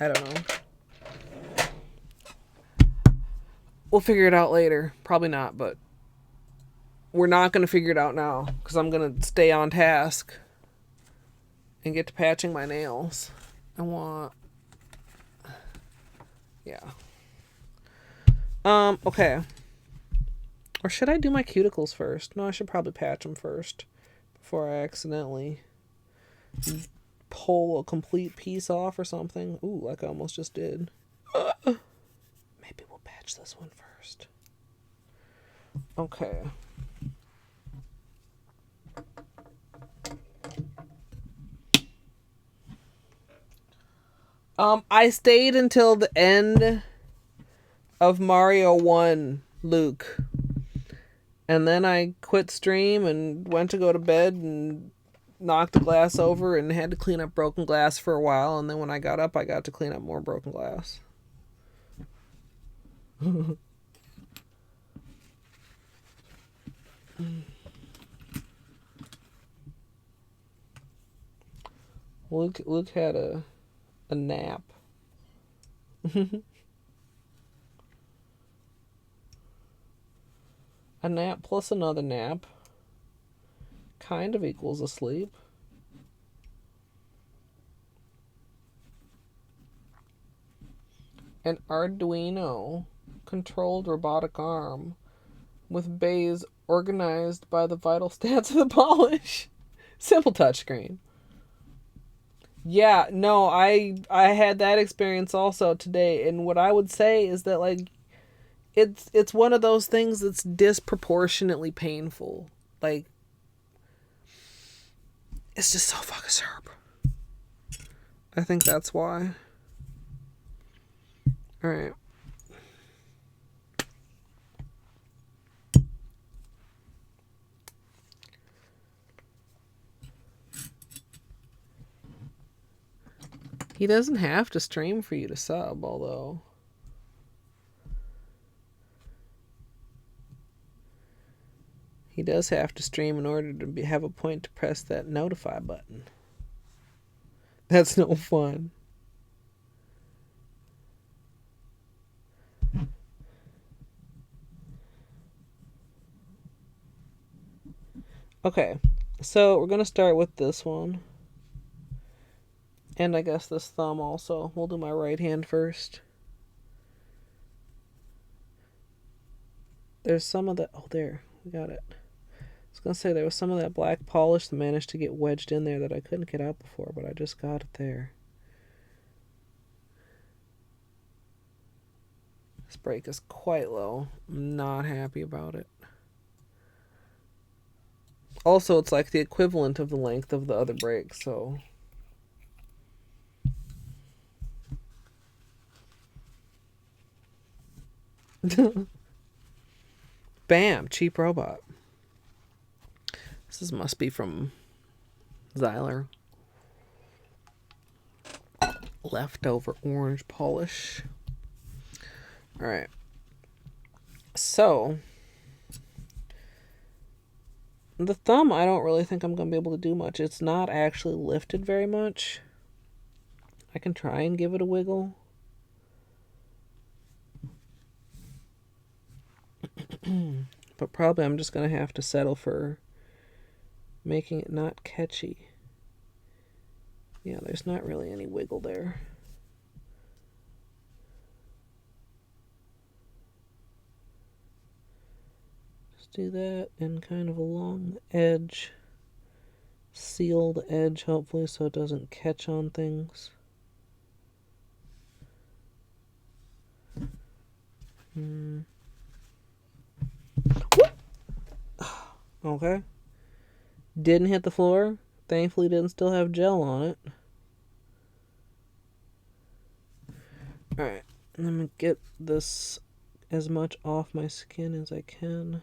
I don't know. We'll figure it out later. Probably not, but we're not going to figure it out now, because I'm going to stay on task and get to patching my nails. I want... Yeah. Okay. Or should I do my cuticles first? No, I should probably patch them first before I accidentally pull a complete piece off or something. Ooh, like I almost just did. Maybe we'll patch this one first. Okay. I stayed until the end of Mario 1, Luke. And then I quit stream and went to go to bed and knocked the glass over and had to clean up broken glass for a while. And then when I got up, I got to clean up more broken glass. Luke had a nap. A nap plus another nap kind of equals a sleep. An Arduino controlled robotic arm with bays organized by the vital stats of the polish. Simple touchscreen. Yeah, no, I had that experience also today, and what I would say is that, like, it's one of those things that's disproportionately painful. Like, it's just so fucking sharp. I think that's why. All right. He doesn't have to stream for you to sub, although. He does have to stream in order to have a point to press that notify button. That's no fun. Okay, so we're going to start with this one. And I guess this thumb also. We'll do my right hand first. There's some of that. Oh, there. We got it. I was going to say there was some of that black polish that managed to get wedged in there that I couldn't get out before, but I just got it there. This break is quite low. I'm not happy about it. Also, it's like the equivalent of the length of the other break, so... Bam! Cheap robot. This must be from Xyler. Leftover orange polish. Alright. So... the thumb, I don't really think I'm going to be able to do much. It's not actually lifted very much. I can try and give it a wiggle. But probably I'm just going to have to settle for making it not catchy. Yeah, there's not really any wiggle there. Just do that and kind of along the edge. Seal the edge, hopefully, so it doesn't catch on things. Okay. Didn't hit the floor. Thankfully didn't still have gel on it. Alright. I'm gonna get this as much off my skin as I can.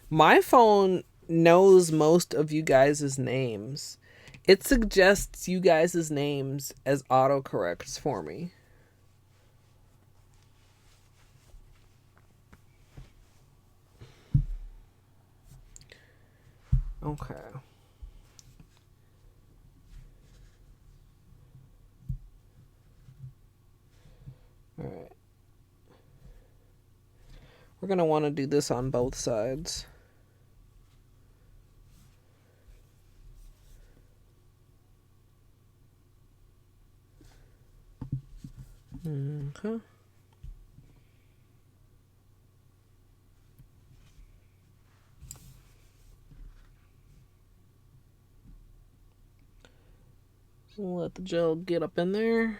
My phone knows most of you guys' names. It suggests you guys' names as autocorrects for me. Okay. Alright. We're going to want to do this on both sides. Okay. Let the gel get up in there.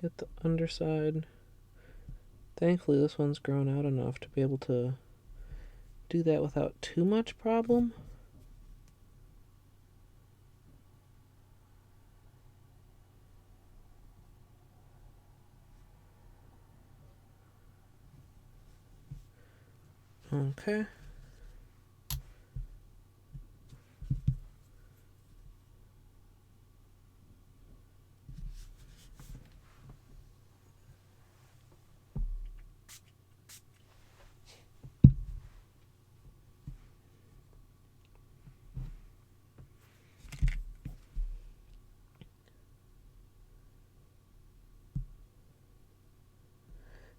Get the underside. Thankfully, this one's grown out enough to be able to do that without too much problem. Okay.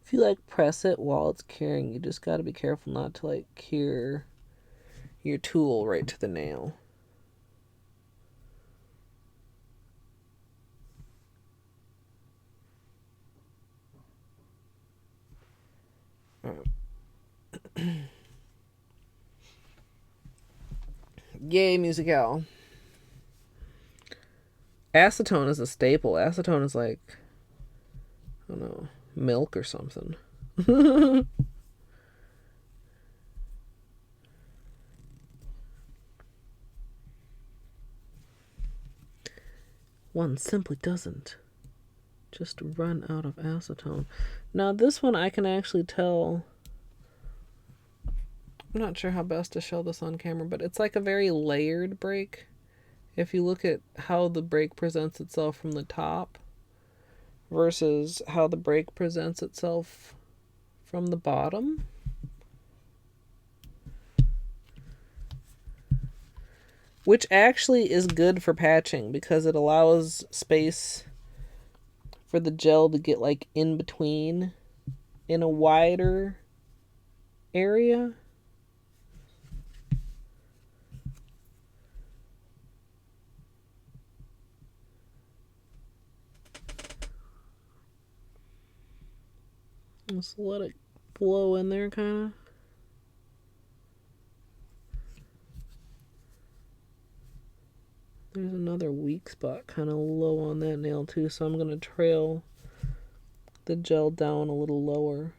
If you like press it while it's curing, you just got to be careful not to like cure your tool right to the nail. Yay, Musical. Acetone is a staple. Acetone is like, I don't know, milk or something. One simply doesn't just run out of acetone. Now this one I can actually tell. I'm not sure how best to show this on camera, but it's like a very layered break. If you look at how the break presents itself from the top versus how the break presents itself from the bottom. Which actually is good for patching because it allows space for the gel to get like in between in a wider area. Just let it blow in there kind of. There's another weak spot kind of low on that nail too, so I'm going to trail the gel down a little lower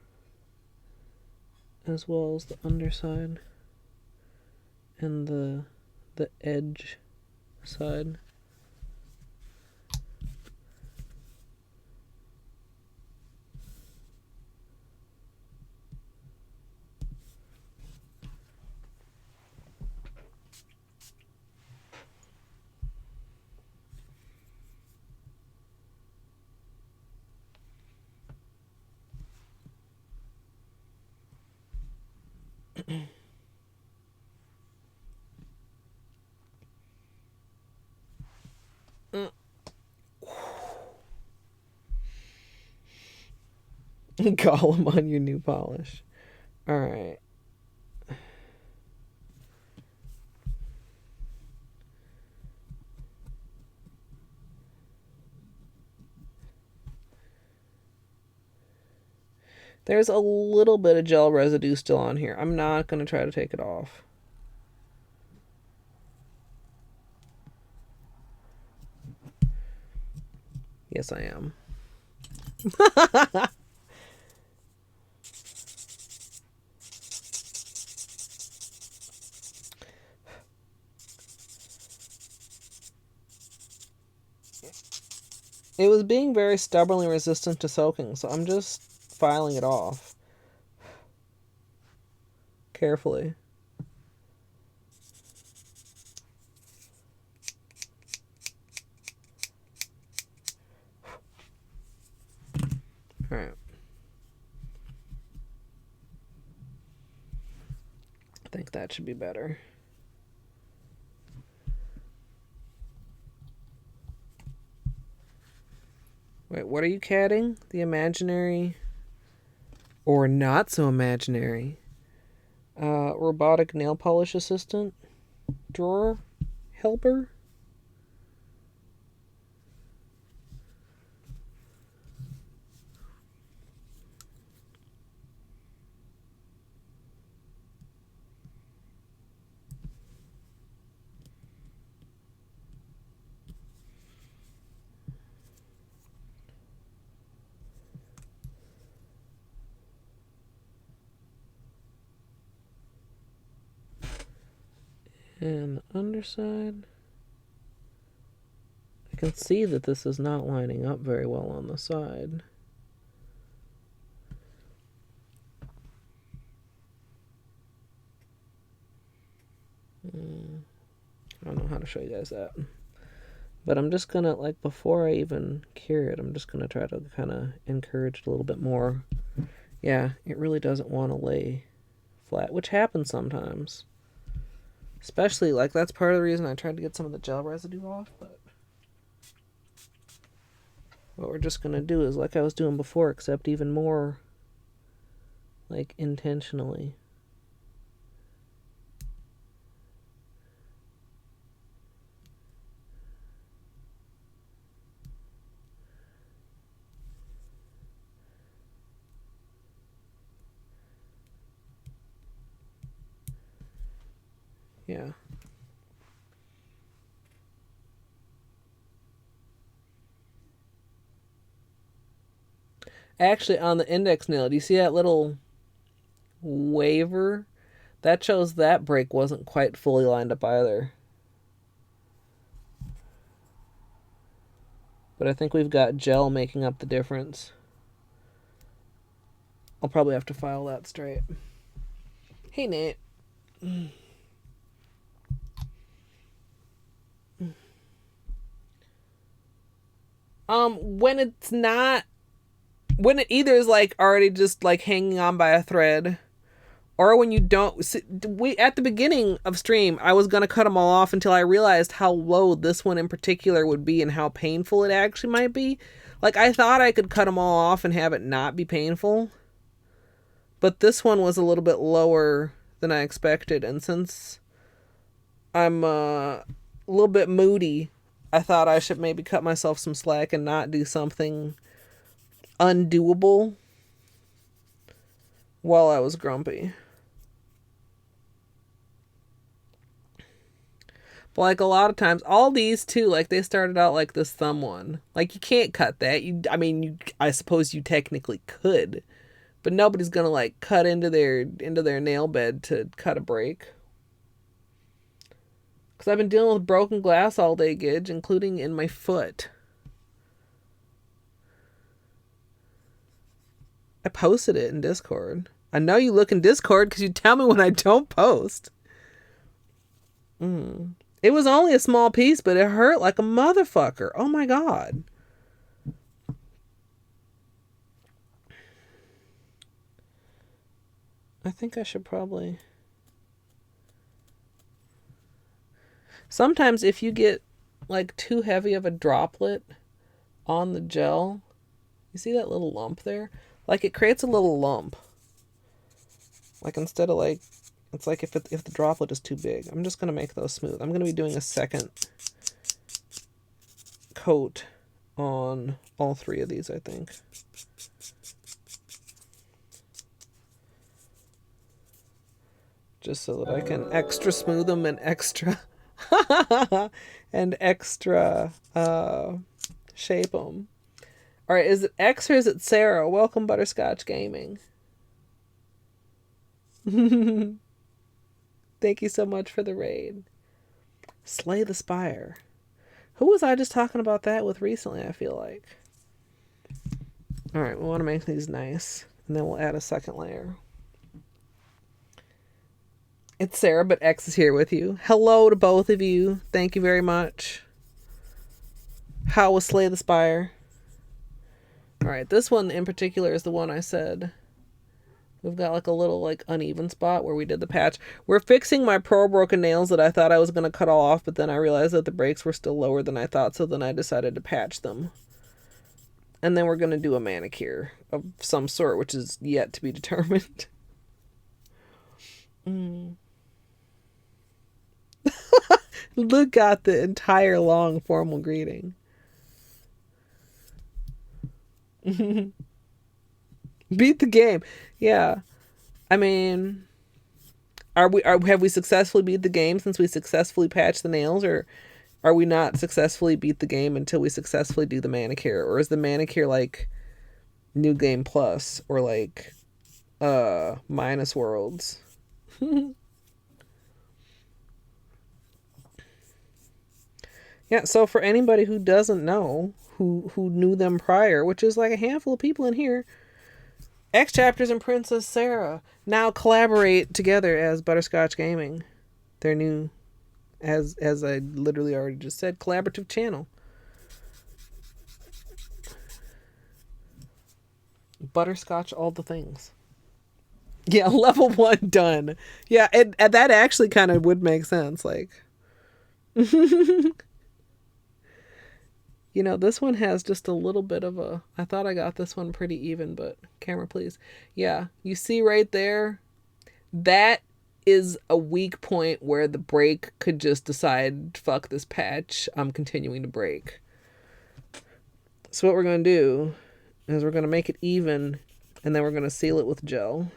as well as the underside and the edge side. Column on your new polish. Alright. There's a little bit of gel residue still on here. I'm not going to try to take it off. Yes, I am. It was being very stubbornly resistant to soaking, so I'm just filing it off. Carefully. Alright. I think that should be better. Wait, what are you catting? The imaginary or not so imaginary robotic nail polish assistant drawer helper? And the underside. I can see that this is not lining up very well on the side. I don't know how to show you guys that. But I'm just going to, like, before I even cure it, I'm just going to try to kind of encourage it a little bit more. Yeah, it really doesn't want to lay flat, which happens sometimes. Especially, like, that's part of the reason I tried to get some of the gel residue off. But what we're just going to do is, like I was doing before, except even more, like, intentionally. Yeah. Actually, on the index nail, do you see that little waver? That shows that break wasn't quite fully lined up either. But I think we've got gel making up the difference. I'll probably have to file that straight. Hey, Nate. When it either is like already just like hanging on by a thread, or when you don't, at the beginning of stream, I was going to cut them all off until I realized how low this one in particular would be and how painful it actually might be. Like, I thought I could cut them all off and have it not be painful, but this one was a little bit lower than I expected, and since I'm a little bit moody, I thought I should maybe cut myself some slack and not do something undoable while I was grumpy. But like a lot of times, all these too, like they started out like this thumb one. Like you can't cut that. I suppose you technically could, but nobody's gonna like cut into their nail bed to cut a break. Because I've been dealing with broken glass all day, Gidge, including in my foot. I posted it in Discord. I know you look in Discord because you tell me when I don't post. It was only a small piece, but it hurt like a motherfucker. Oh my God. I think I should probably... Sometimes if you get like too heavy of a droplet on the gel, you see that little lump there? Like it creates a little lump. Like instead of like, it's like if the droplet is too big. I'm just going to make those smooth. I'm going to be doing a second coat on all three of these, I think. Just so that I can extra smooth them and extra shape them. All right, is it X or is it Sarah? Welcome, Butterscotch Gaming. Thank you so much for the raid. Slay the Spire. Who was I just talking about that with recently, I feel like? All right, we want to make these nice, and then we'll add a second layer. It's Sarah, but X is here with you. Hello to both of you. Thank you very much. How was Slay the Spire? Alright, this one in particular is the one I said. We've got like a little like uneven spot where we did the patch. We're fixing my broken nails that I thought I was going to cut all off, but then I realized that the breaks were still lower than I thought, so then I decided to patch them. And then we're going to do a manicure of some sort, which is yet to be determined. Look at the entire long formal greeting. Beat the game. Yeah. I mean, have we successfully beat the game since we successfully patched the nails, or are we not successfully beat the game until we successfully do the manicure? Or is the manicure like New Game Plus or like Minus Worlds? Yeah, so for anybody who doesn't know, who knew them prior, which is like a handful of people in here, X Chapters and Princess Sarah now collaborate together as Butterscotch Gaming, their new As I literally already just said, collaborative channel. Butterscotch, all the things. Yeah, level 1 done. Yeah, and that actually kind of would make sense. Like, you know, this one has just a little bit of a... I thought I got this one pretty even, but camera, please. Yeah, you see right there? That is a weak point where the break could just decide, fuck this patch, I'm continuing to break. So what we're going to do is we're going to make it even, and then we're going to seal it with gel.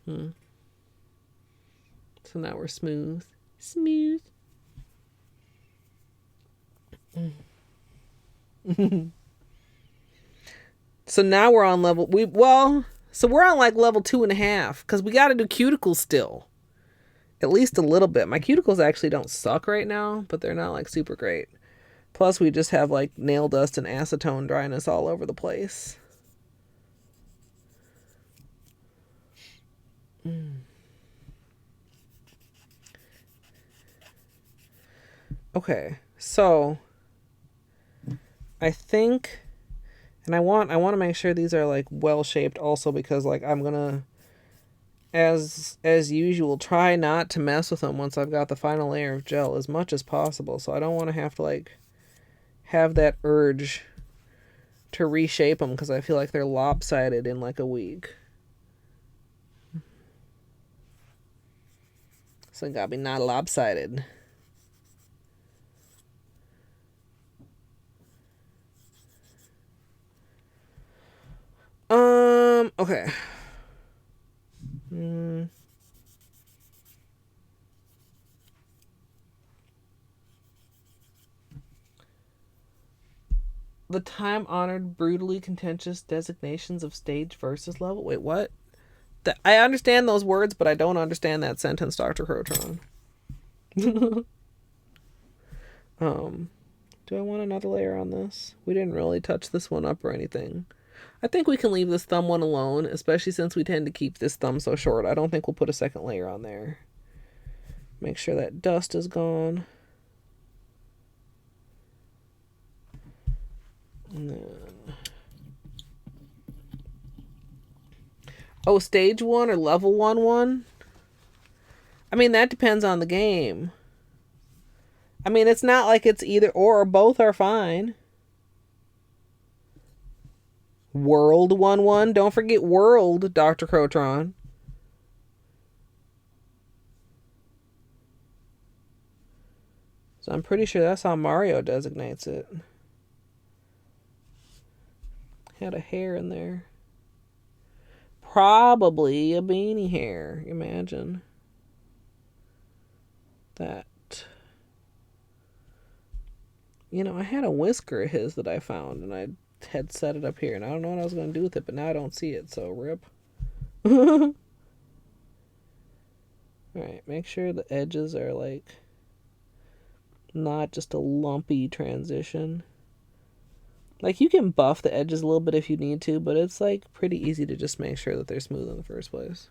So now we're smooth. Smooth. So now we're on level... So we're on like level 2.5, because we got to do cuticles still. At least a little bit. My cuticles actually don't suck right now, but they're not like super great. Plus we just have like nail dust and acetone dryness all over the place. Okay, so I think, and I want to make sure these are like well shaped also, because like I'm gonna, as usual, try not to mess with them once I've got the final layer of gel as much as possible. So I don't want to have to like have that urge to reshape them, because I feel like they're lopsided in like a week. So it gotta be not lopsided. Okay. The time-honored, brutally contentious designations of stage versus level. Wait, what? I understand those words, but I don't understand that sentence, Dr. Crotron. Do I want another layer on this? We didn't really touch this one up or anything. I think we can leave this thumb one alone, especially since we tend to keep this thumb so short. I don't think we'll put a second layer on there. Make sure that dust is gone. And then... Oh, stage 1 or level 1? I mean, that depends on the game. I mean, it's not like it's either or. Both are fine. World 1. Don't forget World, Dr. Crotron. So I'm pretty sure that's how Mario designates it. Had a hair in there. Probably a beanie hair. Imagine that. You know, I had a whisker of his that I found, and I had set it up here, and I don't know what I was going to do with it, but now I don't see it, so rip. Alright, make sure the edges are like not just a lumpy transition. Like, you can buff the edges a little bit if you need to, but it's like pretty easy to just make sure that they're smooth in the first place.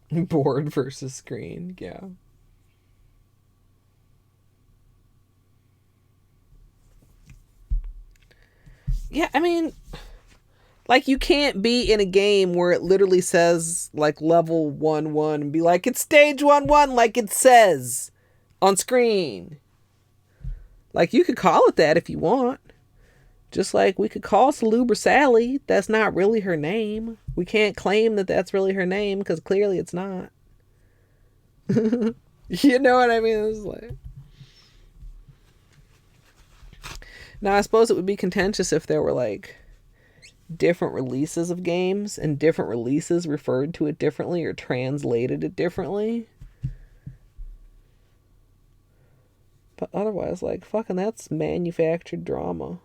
Board versus screen, yeah. Yeah, I mean, like, you can't be in a game where it literally says, like, level 1 and be like, it's stage 1 like it says on screen. Like, you could call it that if you want. Just like we could call Saluber Sally. That's not really her name. We can't claim that that's really her name, because clearly it's not. You know what I mean? It's like... Now, I suppose it would be contentious if there were, like, different releases of games, and different releases referred to it differently or translated it differently. But otherwise, like, fucking that's manufactured drama.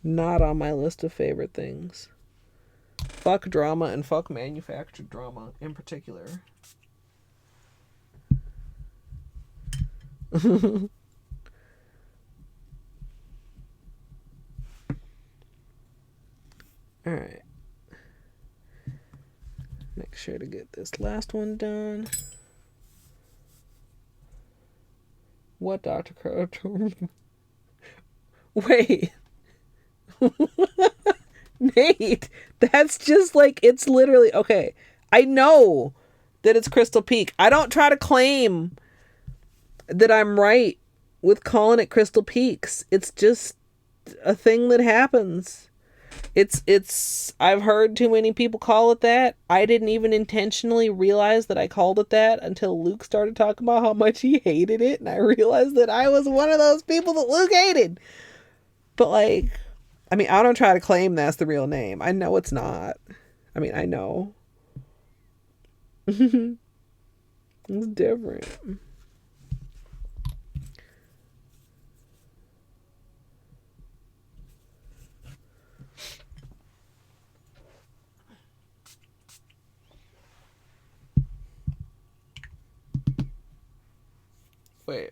Not on my list of favorite things. fuck drama and fuck manufactured drama in particular. All right. Make sure to get this last one done. What, Dr. Crow? Wait. Nate, that's just like, it's literally, okay, I know that it's Crystal Peak. I don't try to claim that I'm right with calling it Crystal Peaks. It's just a thing that happens. I've heard too many people call it that. I didn't even intentionally realize that I called it that until Luke started talking about how much he hated it, and I realized that I was one of those people that Luke hated. But like, I mean, I don't try to claim that's the real name. I know it's not. I mean, I know. It's different. Wait.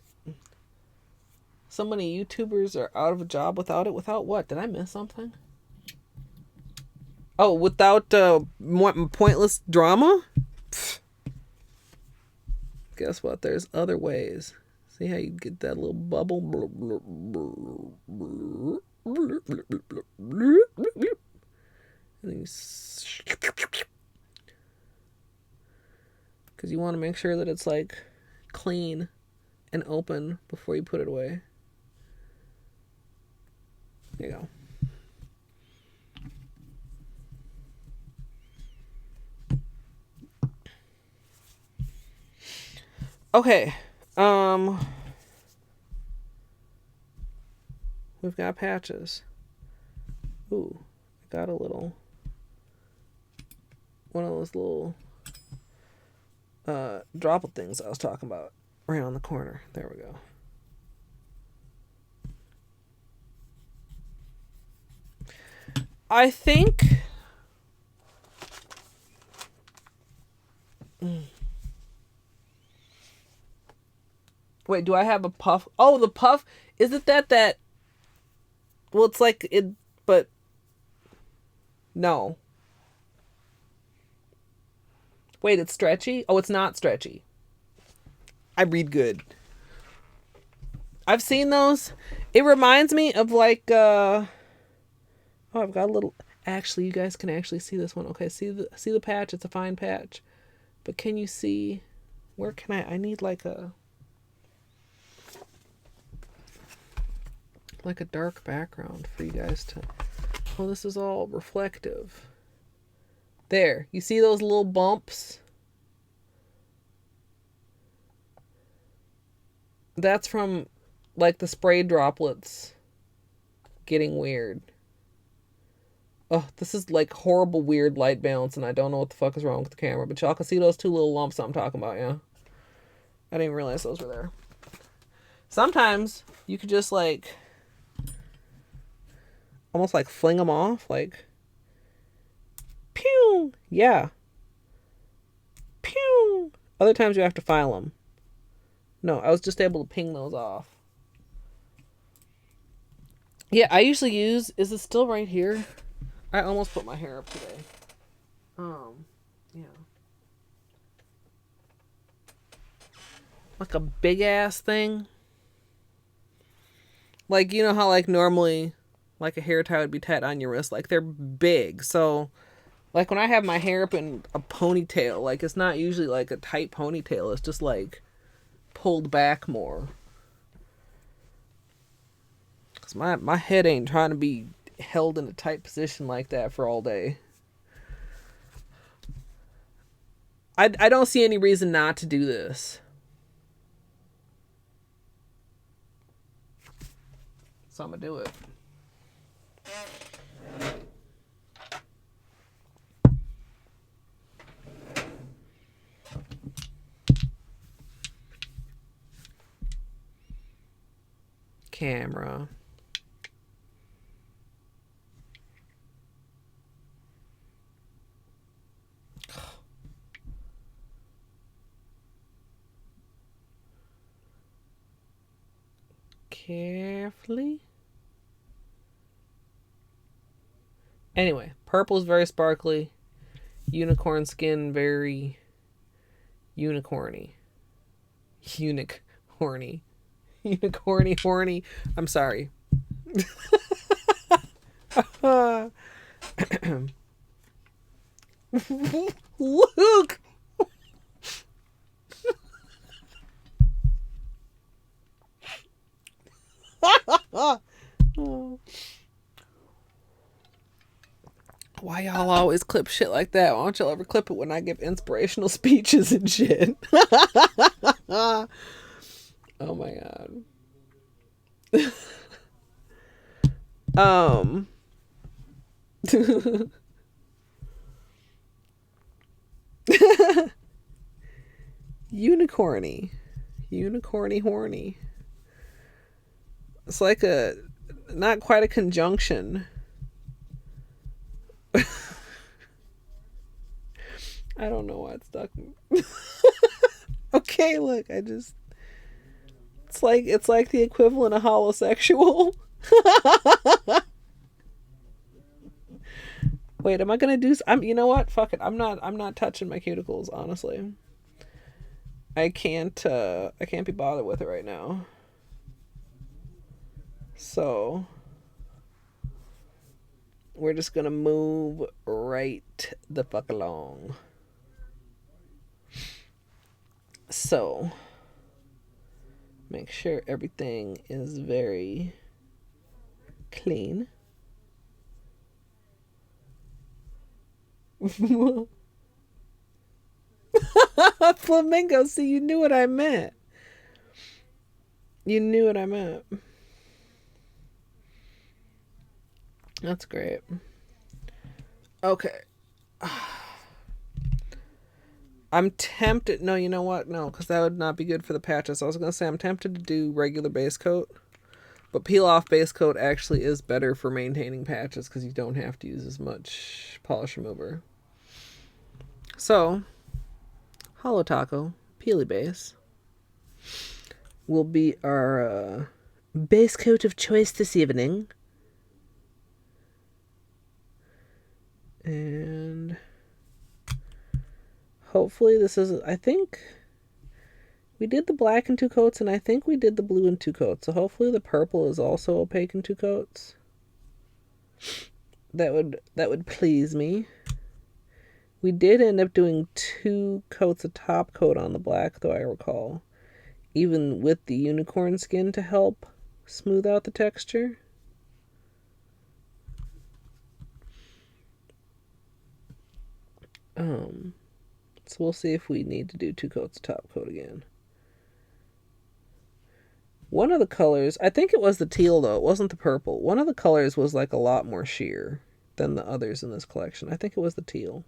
So many YouTubers are out of a job without it. Without what? Did I miss something? Oh, without pointless drama? Pfft. Guess what? There's other ways. See how you get that little bubble? Because you want to make sure that it's like clean and open before you put it away. There you go. Okay. We've got patches. Ooh, I got a little one of those little droplet things I was talking about right on the corner. There we go. I think wait, do I have a puff? Oh, the puff. Is it that well, it's like it, but no. Wait, it's stretchy? Oh, it's not stretchy. I read good. I've seen those. It reminds me of like oh, I've got a little, actually you guys can actually see this one. Okay, see the patch, it's a fine patch. But can you see, where can I need like a dark background for you guys to, oh, this is all reflective. There, you see those little bumps? That's from like the spray droplets getting weird. Oh, this is like horrible weird light balance, and I don't know what the fuck is wrong with the camera, but y'all can see those two little lumps I'm talking about, yeah? I didn't even realize those were there. Sometimes you could just like almost like fling them off, like pew, yeah, pew. Other times you have to file them. No, I was just able to ping those off. Yeah, I usually use, is it still right here? I almost put my hair up today. Yeah. Like a big ass thing. Like, you know how like normally like a hair tie would be tied on your wrist, like they're big. So like when I have my hair up in a ponytail, like it's not usually like a tight ponytail, it's just like pulled back more. Cause my head ain't trying to be held in a tight position like that for all day. I don't see any reason not to do this. So I'm gonna do it. Camera. carefully. Anyway, purple is very sparkly. Unicorn skin, very unicorny. Horny. Unicorny, horny. I'm sorry. Luke! Why y'all always clip shit like that? Why don't y'all ever clip it when I give inspirational speeches and shit? Oh my god. Unicorny horny. It's like a not quite a conjunction. I don't know why it's stuck. Okay, look, it's like the equivalent of holosexual. Wait, am I gonna do? You know what? Fuck it. I'm not touching my cuticles. Honestly, I can't be bothered with it right now. So we're just gonna move right the fuck along. So make sure everything is very clean. Flamingo, see, you knew what I meant. That's great. Okay. I'm tempted. No, you know what? No, because that would not be good for the patches. I was going to say I'm tempted to do regular base coat. But peel off base coat actually is better for maintaining patches because you don't have to use as much polish remover. So, Holo Taco, Peely Base, will be our base coat of choice this evening. And hopefully this is, I think we did the black in 2 coats, and I think we did the blue in 2 coats. So hopefully the purple is also opaque in 2 coats. That would please me. We did end up doing 2 coats of top coat on the black, though, I recall. Even with the unicorn skin to help smooth out the texture. So we'll see if we need to do 2 coats of top coat again. One of the colors, I think it was the teal though, it wasn't the purple. One of the colors was like a lot more sheer than the others in this collection. I think it was the teal.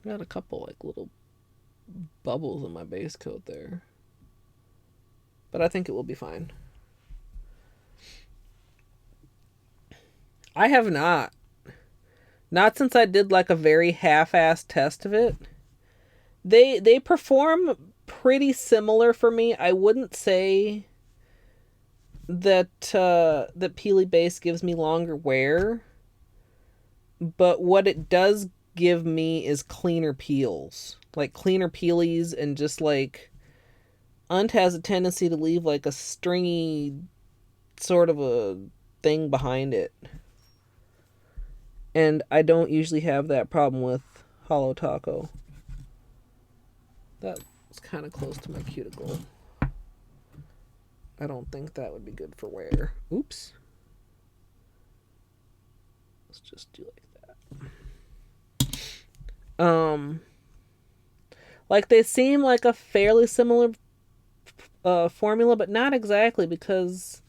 Got a couple like little bubbles in my base coat there. But I think it will be fine. I have not. Not since I did like a very half-assed test of it. They perform pretty similar for me. I wouldn't say that that Peely Base gives me longer wear. But what it does give me is cleaner peels. Like cleaner peelies, and just like Unt has a tendency to leave like a stringy sort of a thing behind it. And I don't usually have that problem with Holo Taco. That was kind of close to my cuticle. I don't think that would be good for wear. Oops. Let's just do like that. Like they seem like a fairly similar formula, but not exactly, because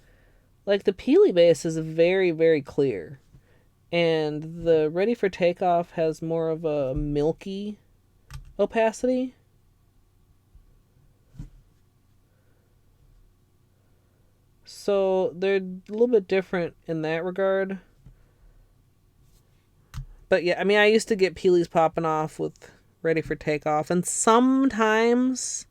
like the Peely Base is very, very clear. And the Ready for Takeoff has more of a milky opacity. So they're a little bit different in that regard. But yeah, I mean, I used to get peelies popping off with ready for takeoff. And sometimes,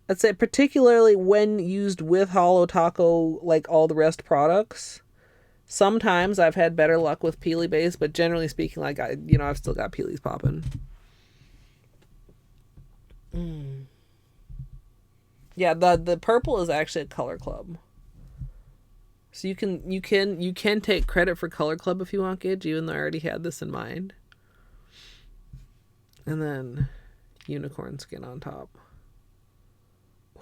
I'd say particularly when used with Holo Taco, like all the rest products, sometimes I've had better luck with Peely base, but generally speaking, like I've still got Peelies popping. Yeah, the purple is actually a Color Club. So you can take credit for Color Club if you want, Gidge, even though I already had this in mind. And then unicorn skin on top.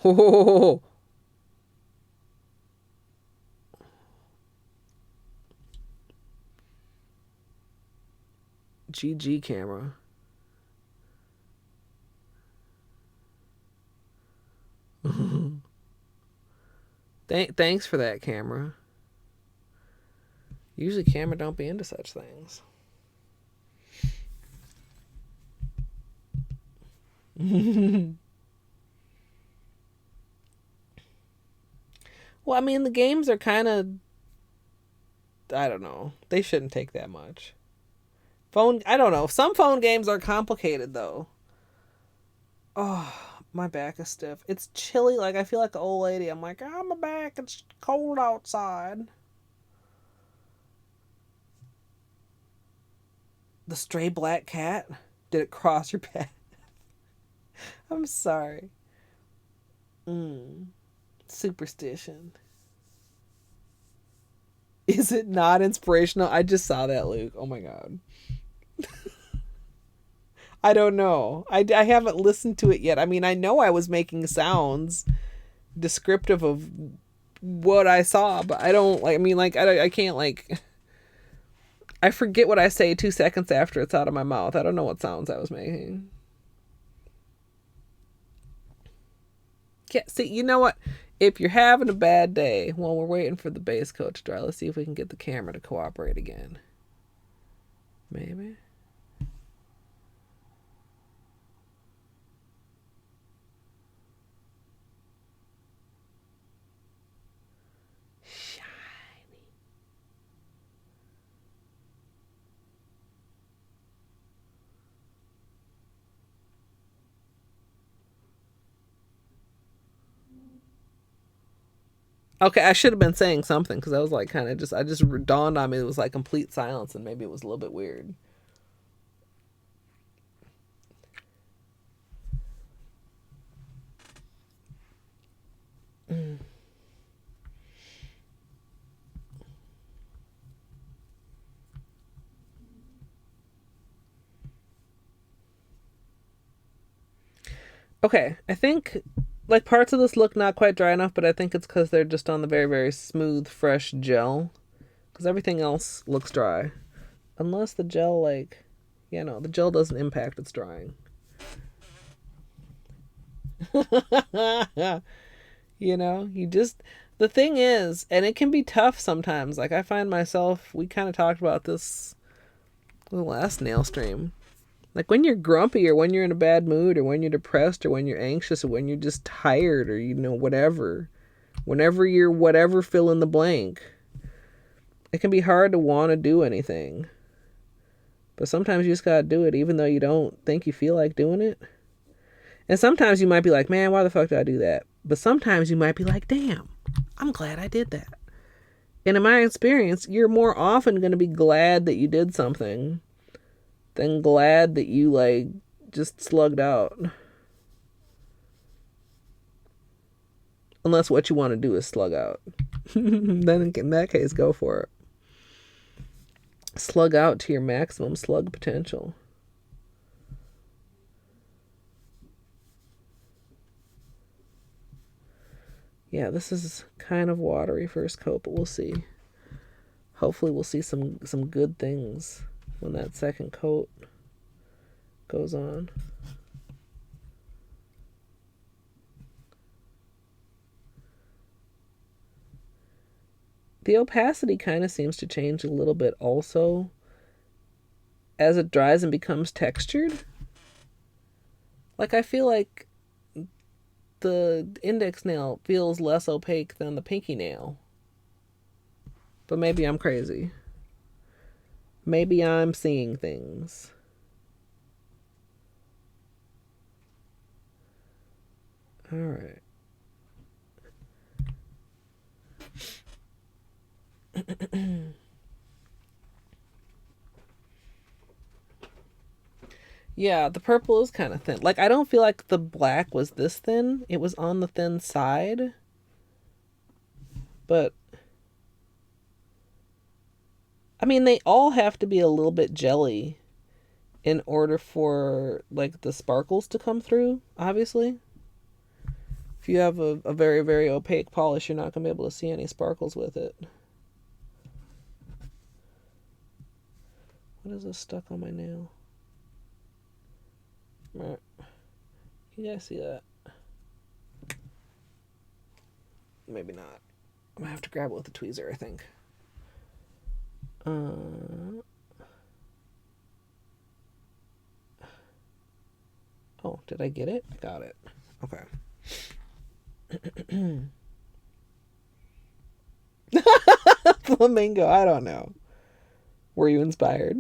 Oh, GG camera. Thanks for that, camera. Usually camera don't be into such things. Well, I mean, the games are kind of, I don't know. They shouldn't take that much. I don't know. Some phone games are complicated, though. Oh, my back is stiff. It's chilly. Like, I feel like an old lady. I'm like, oh, my back. It's cold outside. The stray black cat? Did it cross your path? I'm sorry. Superstition. Is it not inspirational? I just saw that, Luke. Oh my god. I don't know. I haven't listened to it yet. I mean, I know I was making sounds descriptive of what I saw, but I don't, like, I mean, like, I can't, like, I forget what I say 2 seconds after it's out of my mouth. I don't know what sounds I was making. Yeah, see, you know what? If you're having a bad day while we're waiting for the base coat to dry, let's see if we can get the camera to cooperate again. Maybe. Shiny. Okay, I should have been saying something because I was like kind of I just dawned on me it was like complete silence and maybe it was a little bit weird. Okay, I think like parts of this look not quite dry enough, but I think it's because they're just on the very, very smooth, fresh gel. Because everything else looks dry. Unless the gel, like, the gel doesn't impact its drying. The thing is, and it can be tough sometimes. Like, I find myself, we kind of talked about this in the last nail stream. Like, when you're grumpy or when you're in a bad mood or when you're depressed or when you're anxious or when you're just tired or, whatever. Whenever you're whatever, fill in the blank. It can be hard to want to do anything. But sometimes you just gotta do it even though you don't think you feel like doing it. And sometimes you might be like, man, why the fuck did I do that? But sometimes you might be like, damn, I'm glad I did that. And in my experience, you're more often going to be glad that you did something than glad that you, like, just slugged out. Unless what you want to do is slug out. Then in that case, go for it. Slug out to your maximum slug potential. Yeah, this is kind of watery first coat, but we'll see. Hopefully we'll see some good things when that second coat goes on. The opacity kind of seems to change a little bit also as it dries and becomes textured. Like, I feel like the index nail feels less opaque than the pinky nail. But maybe I'm crazy. Maybe I'm seeing things. All right. Yeah, the purple is kind of thin. Like, I don't feel like the black was this thin. It was on the thin side. But, I mean, they all have to be a little bit jelly in order for, like, the sparkles to come through, obviously. If you have a very, very opaque polish, you're not going to be able to see any sparkles with it. What is this stuck on my nail? You guys see that? Maybe not. I'm gonna have to grab it with a tweezer, I think. Oh, did I get it? I got it. Okay. Flamingo, I don't know. Were you inspired?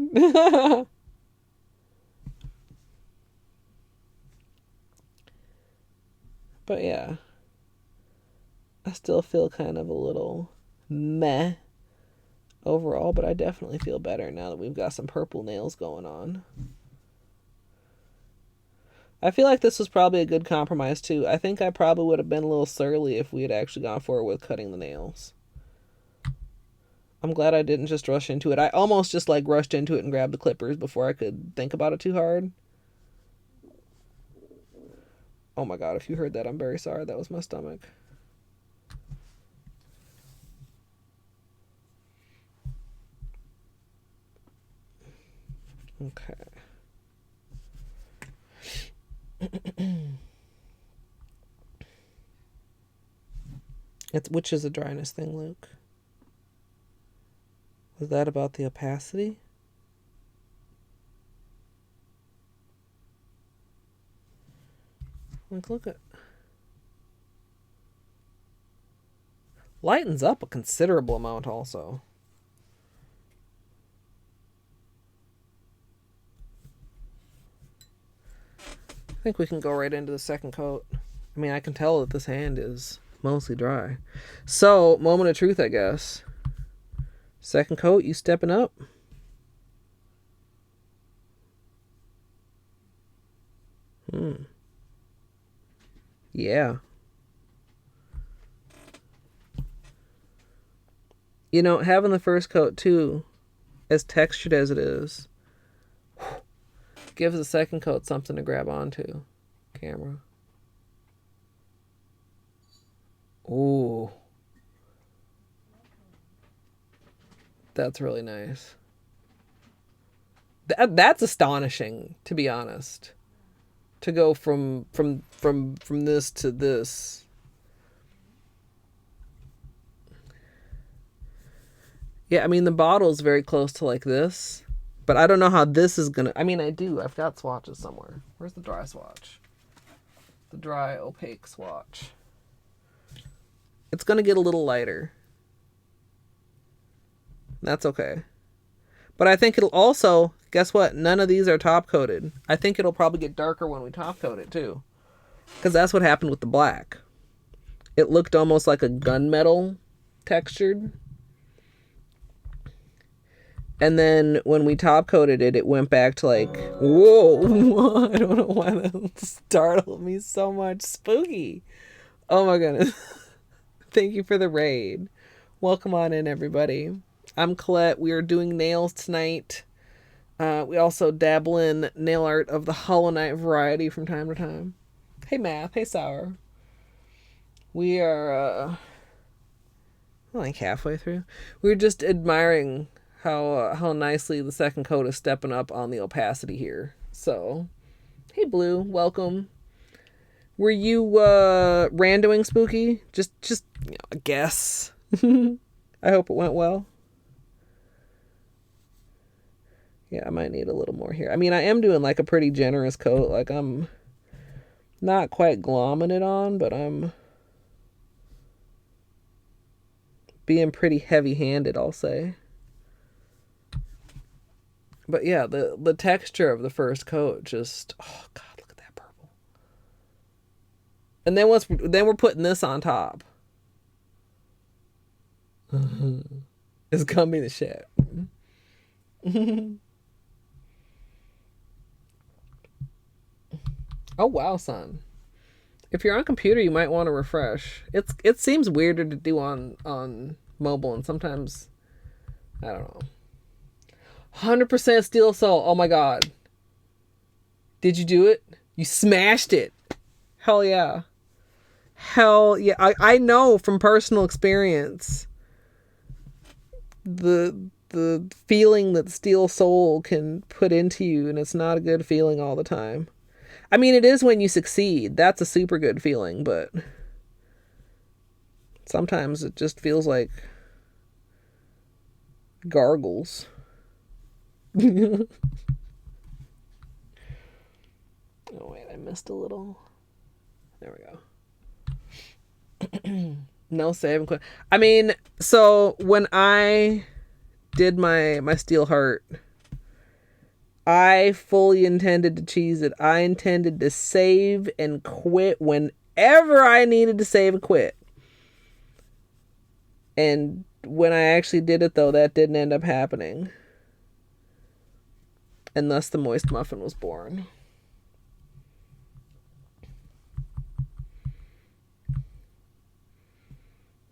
But yeah, I still feel kind of a little meh overall, but I definitely feel better now that we've got some purple nails going on. I feel like this was probably a good compromise too. I think I probably would have been a little surly if we had actually gone forward with cutting the nails. I'm glad I didn't just rush into it. I almost just like rushed into it and grabbed the clippers before I could think about it too hard. Oh my god, if you heard that, I'm very sorry. That was my stomach. Okay. Which is a dryness thing, Luke? Was that about the opacity? Like, look at... Lightens up a considerable amount also. I think we can go right into the second coat. I mean, I can tell that this hand is mostly dry. So, moment of truth, I guess. Second coat, you stepping up? Yeah. You know, having the first coat too, as textured as it is, gives the second coat something to grab onto. Camera. Ooh. That's really nice. That's astonishing, to be honest. To go from this to this. Yeah, I mean the bottle's very close to like this, but I don't know how this is gonna. I mean, I do. I've got swatches somewhere. Where's the dry swatch? The dry opaque swatch. It's gonna get a little lighter. That's okay. But I think it'll also, guess what? None of these are top coated. I think it'll probably get darker when we top coat it too. Because that's what happened with the black. It looked almost like a gunmetal textured. And then when we top coated it, it went back to like, whoa. I don't know why that startled me so much. Spooky. Oh my goodness. Thank you for the raid. Welcome on in, everybody. I'm Colette. We are doing nails tonight. We also dabble in nail art of the Hollow Knight variety from time to time. Hey, Math. Hey, Sour. We are like halfway through. We're just admiring how nicely the second coat is stepping up on the opacity here. So, hey, Blue. Welcome. Were you randoing Spooky? Just you know, a guess. I hope it went well. Yeah, I might need a little more here. I mean, I am doing like a pretty generous coat. Like I'm not quite glomming it on, but I'm being pretty heavy-handed, I'll say. But yeah, the texture of the first coat just, oh God, look at that purple. And then we're putting this on top. It's gonna be the shit. Oh wow, son. If you're on computer, you might want to refresh. It seems weirder to do on mobile, and sometimes I don't know. 100% Steel Soul. Oh my god. Did you do it? You smashed it. Hell yeah. Hell yeah. I know from personal experience the feeling that Steel Soul can put into you, and it's not a good feeling all the time. I mean, it is when you succeed. That's a super good feeling, but sometimes it just feels like gargles. Oh wait, I missed a little. There we go. No save and quit. I mean, so when I did my Steel Heart, I fully intended to cheese it. I intended to save and quit whenever I needed to save and quit. And when I actually did it, though, that didn't end up happening. And thus the Moist Muffin was born.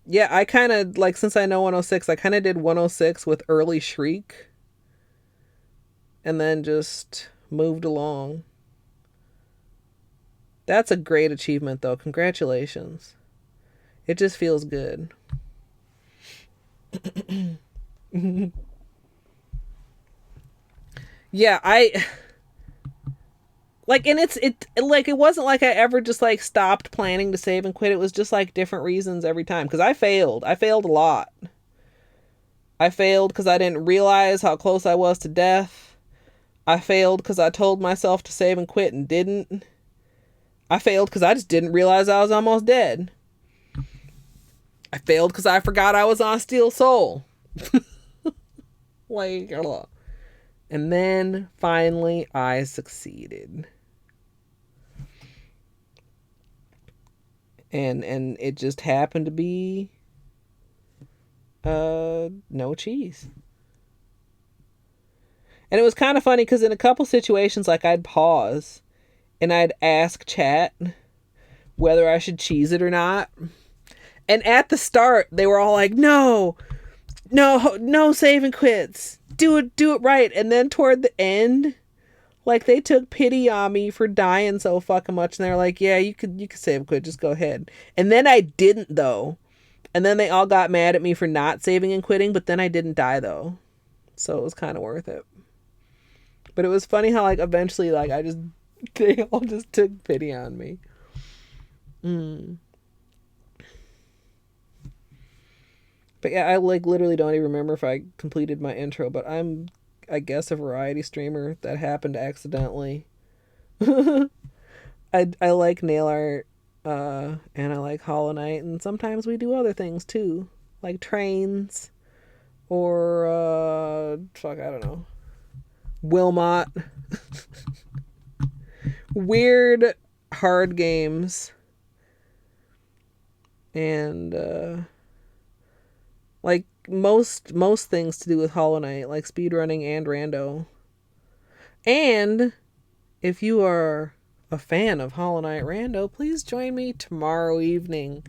Yeah, I kind of, like, since I know 106, I kind of did 106 with Early Shriek. And then just moved along. That's a great achievement, though. Congratulations. It just feels good. Yeah, like, and it wasn't like I ever just like stopped planning to save and quit. It was just like different reasons every time, because I failed a lot. I failed because I didn't realize how close I was to death. I failed because I told myself to save and quit and didn't. I failed because I just didn't realize I was almost dead. I failed because I forgot I was on Steel Soul. Like, and then finally I succeeded. And it just happened to be no cheese. And it was kind of funny because in a couple situations, like, I'd pause and I'd ask chat whether I should cheese it or not. And at the start, they were all like, no, save and quits. Do it right. And then toward the end, like, they took pity on me for dying so fucking much. And they're like, yeah, you could save and quit. Just go ahead. And then I didn't, though. And then they all got mad at me for not saving and quitting. But then I didn't die, though. So it was kind of worth it. But it was funny how, like, eventually, like, they all just took pity on me. But yeah, I, like, literally don't even remember if I completed my intro, but I'm, I guess, a variety streamer that happened accidentally. I like nail art, and I like Hollow Knight, and sometimes we do other things too, like trains, or, I don't know, Wilmot. Weird hard games. And, like, most things to do with Hollow Knight, like speedrunning and rando. And if you are a fan of Hollow Knight rando, please join me tomorrow evening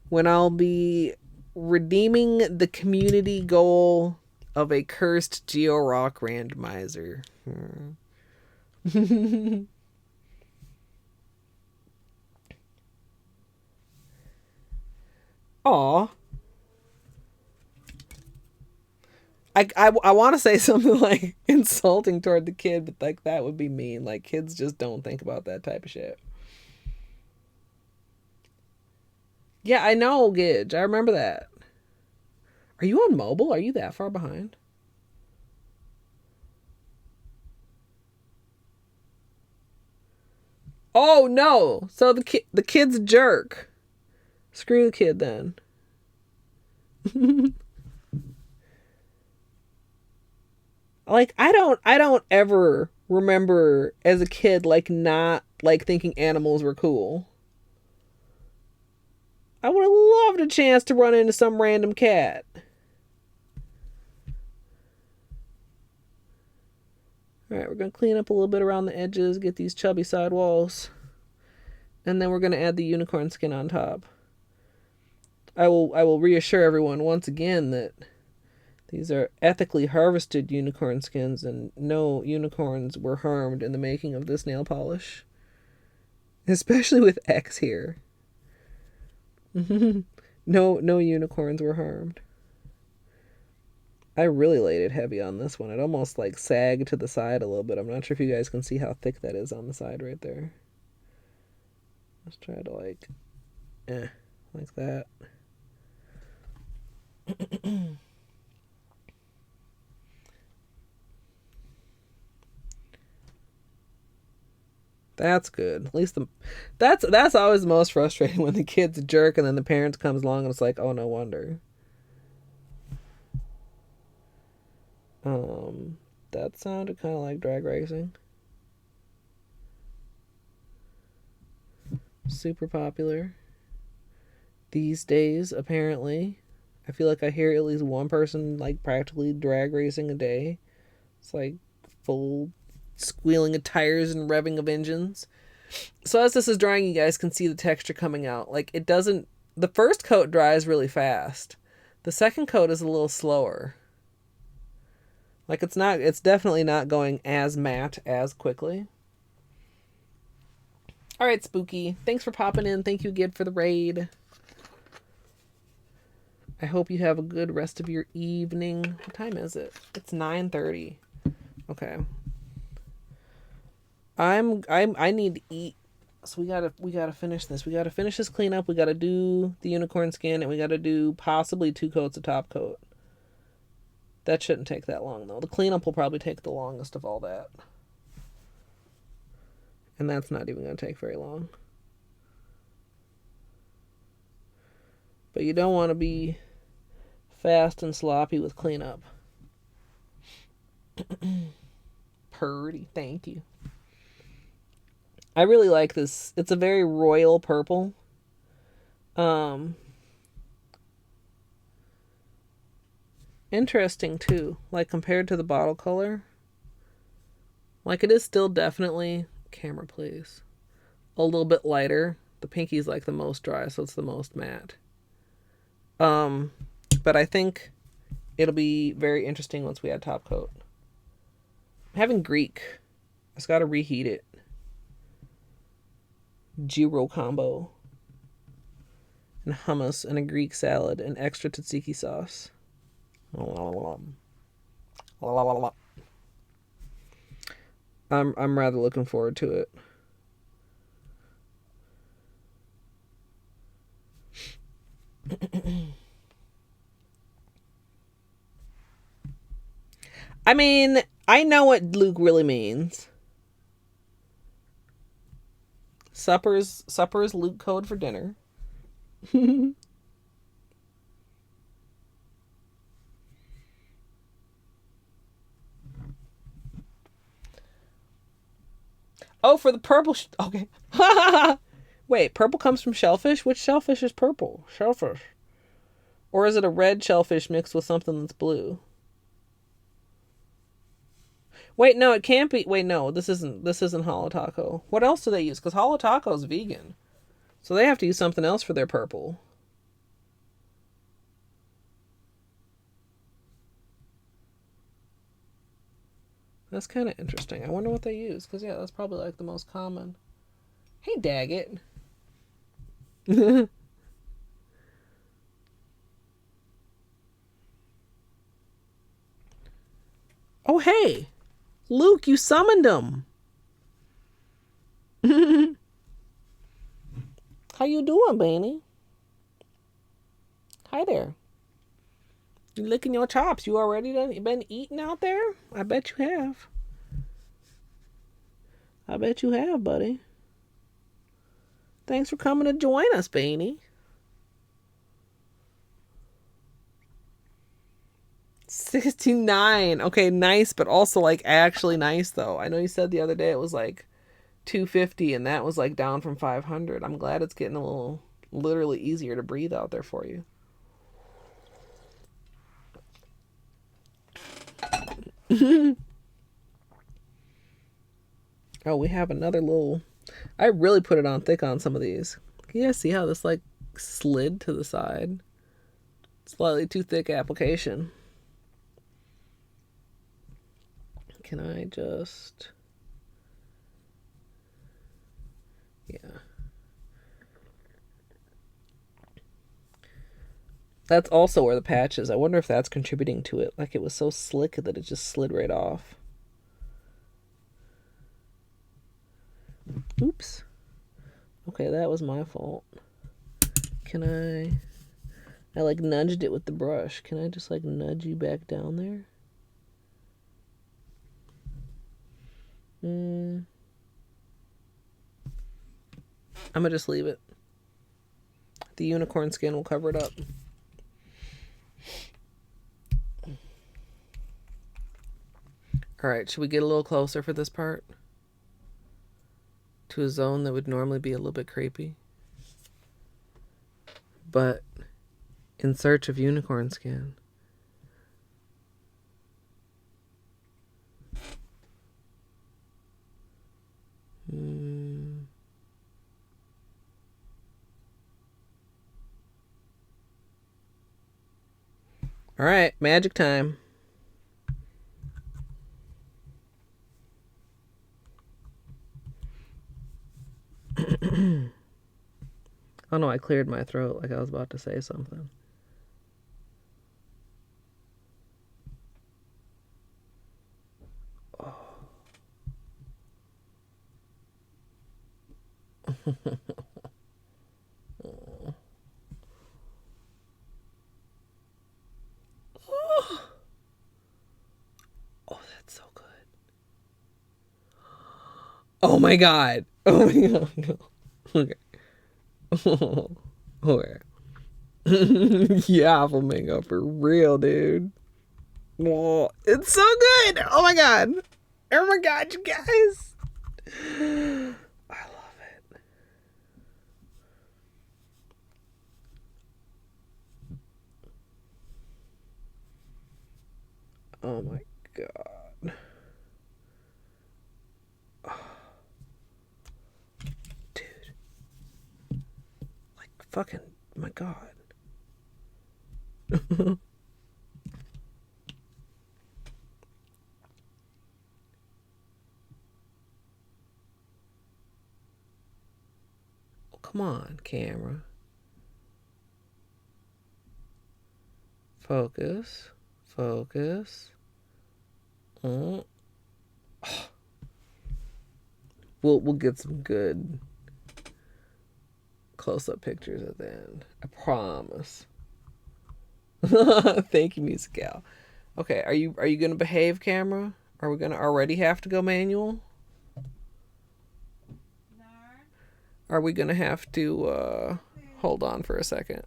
when I'll be redeeming the community goal of a cursed Geo-Rock randomizer. Aw. I want to say something like insulting toward the kid, but like that would be mean. Like, kids just don't think about that type of shit. Yeah, I know, Gidge. I remember that. Are you on mobile? Are you that far behind? Oh no! So the kid's a jerk. Screw the kid then. Like, I don't ever remember as a kid, like, not, like, thinking animals were cool. I would have loved a chance to run into some random cat. Alright, we're going to clean up a little bit around the edges, get these chubby side walls. And then we're going to add the unicorn skin on top. I will reassure everyone once again that these are ethically harvested unicorn skins and no unicorns were harmed in the making of this nail polish. Especially with X here. No unicorns were harmed. I really laid it heavy on this one. It almost like sagged to the side a little bit. I'm not sure if you guys can see how thick that is on the side right there. Let's try to like that. That's good. At least that's always the most frustrating when the kid's a jerk and then the parents comes along and it's like, oh, no wonder. That sounded kind of like drag racing. Super popular these days, apparently. I feel like I hear at least one person like practically drag racing a day. It's like full squealing of tires and revving of engines. So as this is drying, you guys can see the texture coming out. Like it doesn't, the first coat dries really fast. The second coat is a little slower. Like it's definitely not going as matte as quickly. All right, Spooky. Thanks for popping in. Thank you again for the raid. I hope you have a good rest of your evening. What time is it? It's 9:30. Okay. I need to eat. So we gotta finish this. We gotta finish this cleanup. We gotta do the unicorn skin and we gotta do possibly 2 coats of top coat. That shouldn't take that long though. The cleanup will probably take the longest of all that. And that's not even going to take very long. But you don't want to be fast and sloppy with cleanup. Purdy, thank you. I really like this. It's a very royal purple. Interesting too. Like compared to the bottle color. Like it is still definitely... Camera please. A little bit lighter. The pinky's like the most dry, so it's the most matte. But I think it'll be very interesting once we add top coat. I'm having Greek. I just gotta reheat it. Gyro combo. And hummus and a Greek salad and extra tzatziki sauce. I'm rather looking forward to it. I mean, I know what Luke really means. Supper's Luke code for dinner. Oh, for the purple... okay. Wait, purple comes from shellfish? Which shellfish is purple? Shellfish. Or is it a red shellfish mixed with something that's blue? Wait, no, it can't be... Wait, no, this isn't Holo Taco. What else do they use? Because Holo Taco is vegan. So they have to use something else for their purple. That's kind of interesting. I wonder what they use. Because, yeah, that's probably, like, the most common. Hey, Daggett. Oh, hey. Luke, you summoned him. How you doing, Beanie? Hi there. You licking your chops. You already been eating out there? I bet you have. I bet you have, buddy. Thanks for coming to join us, Beanie. 69. Okay, nice, but also like actually nice though. I know you said the other day it was like 250 and that was like down from 500. I'm glad it's getting a Literally easier to breathe out there for you. Oh, we have another little... I really put it on thick on some of these. Can you guys see how this like slid to the side? Slightly too thick application. Can I just... Yeah. That's also where the patch is. I wonder if that's contributing to it. Like it was so slick that it just slid right off. Oops. Okay, that was my fault. Can I like nudged it with the brush. Can I just like nudge you back down there? I'm gonna just leave it. The unicorn skin will cover it up. Alright, should we get a little closer for this part? To a zone that would normally be a little bit creepy. But in search of unicorn skin. Alright, magic time. Oh no, I cleared my throat like I was about to say something. Oh. Oh, that's so good. Oh my god. Oh my god. No. Okay. Okay. Yeah, flamingo for real, dude. Whoa, it's so good. Oh my god. Oh my god, you guys. I love it. Oh my god. Dude. Like fucking, my god. Come on, camera. Focus. Focus. Oh. We'll get some good close-up pictures at the end. I promise. Thank you, Musical. Okay, are you gonna behave, camera? Are we gonna already have to go manual? No. Are we gonna have to hold on for a second?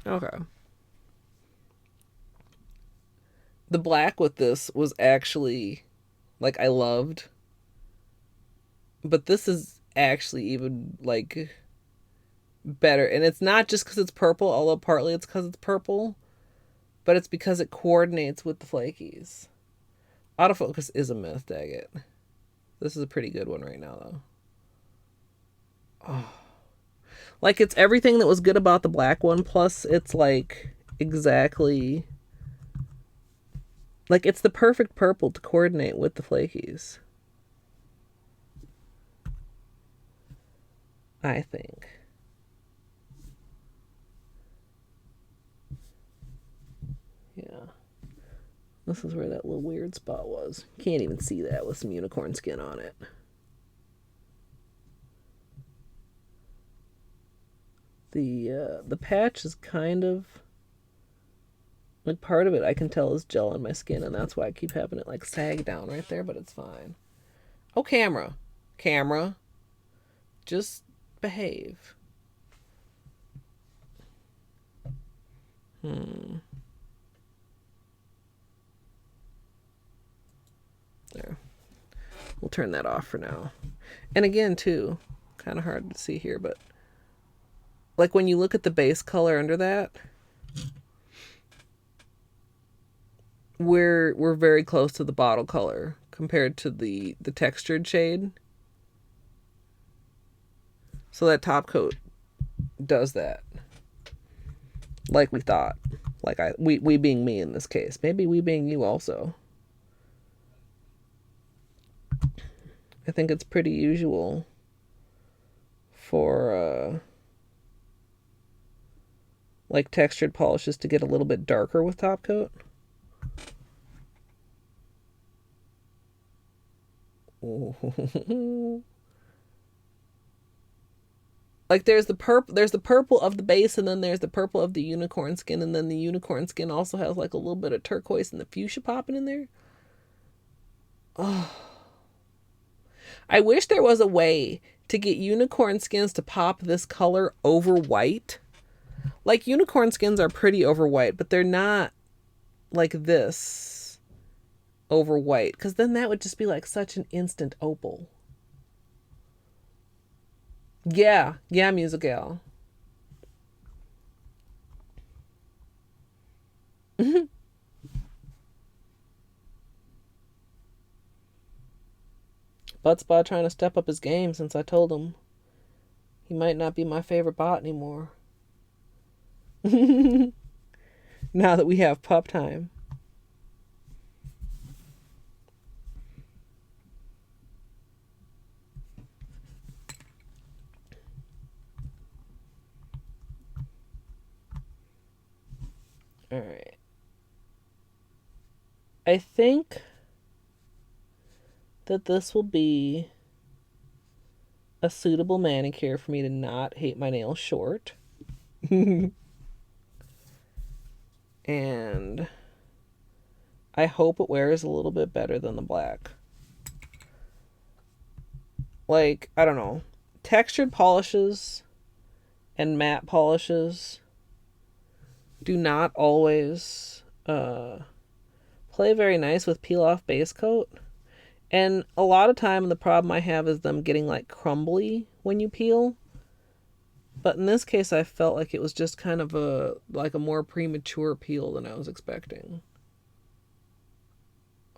Okay. The black with this was actually, like, I loved. But this is actually even, like, better. And it's not just because it's purple, although partly it's because it's purple. But it's because it coordinates with the flakies. Autofocus is a myth, dang it. This is a pretty good one right now, though. Oh. Like, it's everything that was good about the black one, plus it's, like, exactly, like, it's the perfect purple to coordinate with the flakies, I think. Yeah. This is where that little weird spot was. Can't even see that with some unicorn skin on it. The patch is kind of like, part of it I can tell is gel on my skin, and that's why I keep having it like sag down right there, but it's fine. Oh, camera. Camera. Just behave. There. We'll turn that off for now. And again, too, kind of hard to see here, but like when you look at the base color under that, we're very close to the bottle color compared to the textured shade. So that top coat does that, like we thought. Like we being me in this case. Maybe we being you also. I think it's pretty usual for like textured polishes to get a little bit darker with top coat. Like there's the purple of the base, and then there's the purple of the unicorn skin, and then the unicorn skin also has like a little bit of turquoise and the fuchsia popping in there. Oh, I wish there was a way to get unicorn skins to pop this color over white. Like, unicorn skins are pretty over white, but they're not like this over white, because then that would just be like such an instant opal. Yeah, Musical. Buttspot trying to step up his game since I told him he might not be my favorite bot anymore. Now that we have pup time. All right. I think that this will be a suitable manicure for me to not hate my nails short. And I hope it wears a little bit better than the black. Like, I don't know. Textured polishes and matte polishes do not always play very nice with peel-off base coat. And a lot of time the problem I have is them getting like crumbly when you peel. But in this case, I felt like it was just kind of a more premature peel than I was expecting.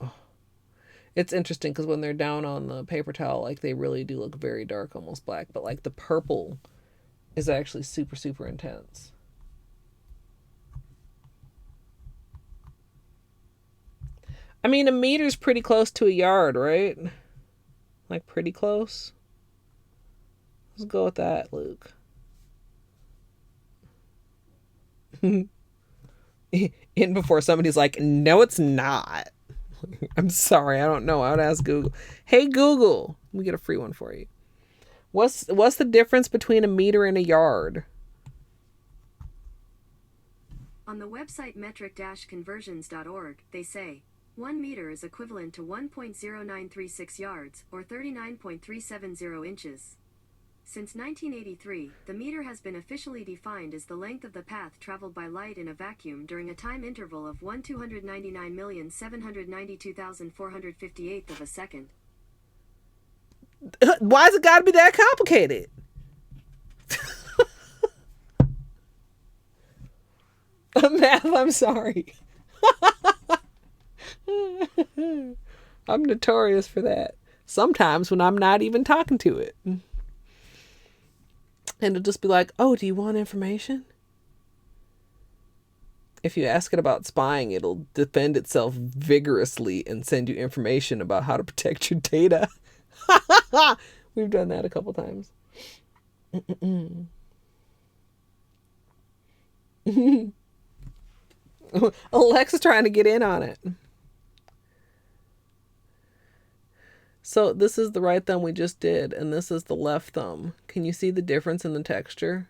Oh. It's interesting because when they're down on the paper towel, like, they really do look very dark, almost black. But like the purple is actually super, super intense. I mean, a meter's pretty close to a yard, right? Like, pretty close. Let's go with that, Luke. In before somebody's like, no, it's not. I'm sorry, I don't know. I would ask Google. Hey, Google, let me get a free one for you. What's the difference between a meter and a yard? On the website metric-conversions.org, they say 1 meter is equivalent to 1.0936 yards, or 39.370 inches. Since 1983, the meter has been officially defined as the length of the path traveled by light in a vacuum during a time interval of 1,299,792,458th of a second. Why's it gotta be that complicated? Math, I'm sorry. I'm notorious for that. Sometimes when I'm not even talking to it. And it'll just be like, oh, do you want information? If you ask it about spying, it'll defend itself vigorously and send you information about how to protect your data. We've done that a couple times. Alexa's trying to get in on it. So this is the right thumb we just did, and this is the left thumb. Can you see the difference in the texture?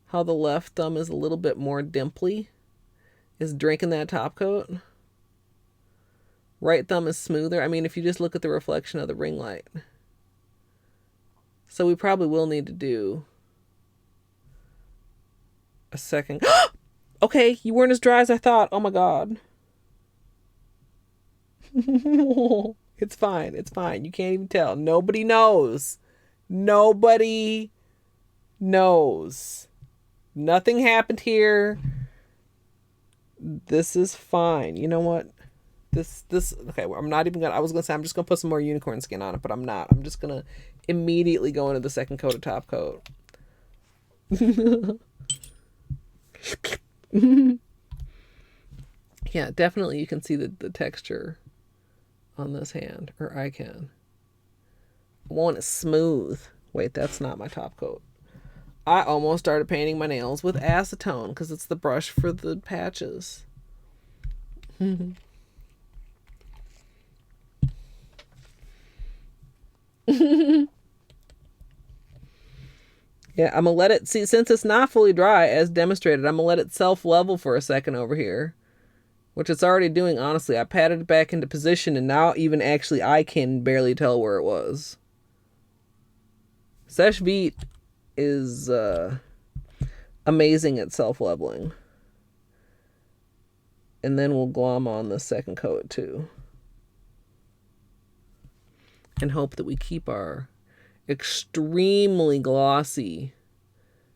How the left thumb is a little bit more dimply, is drinking that top coat. Right thumb is smoother. I mean, if you just look at the reflection of the ring light. So we probably will need to do a second. Okay, you weren't as dry as I thought. Oh my God. It's fine. It's fine. You can't even tell. Nobody knows. Nobody knows. Nothing happened here. This is fine. You know what? This okay, I'm not even gonna, I was gonna say I'm just gonna put some more unicorn skin on it, but I'm not. I'm just gonna immediately go into the second coat of top coat. Yeah, definitely you can see the texture on this hand, or I can. I want it smooth. Wait, that's not my top coat. I almost started painting my nails with acetone because it's the brush for the patches. Yeah, I'm gonna let it see, since it's not fully dry as demonstrated, I'm gonna let it self-level for a second over here, which it's already doing. Honestly, I patted it back into position, and now even actually I can barely tell where it was. Seche Vite is amazing at self-leveling. And then we'll glom on the second coat too, and hope that we keep our extremely glossy.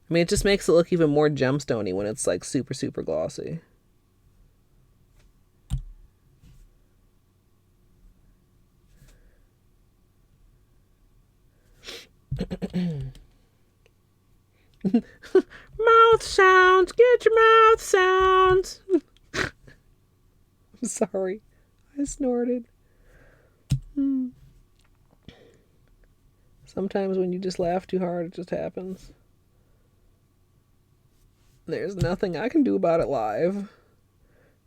I mean, it just makes it look even more gemstone-y when it's like super, super glossy. Mouth sounds. Get your mouth sounds. I'm sorry. I snorted. Sometimes when you just laugh too hard, it just happens. There's nothing I can do about it live,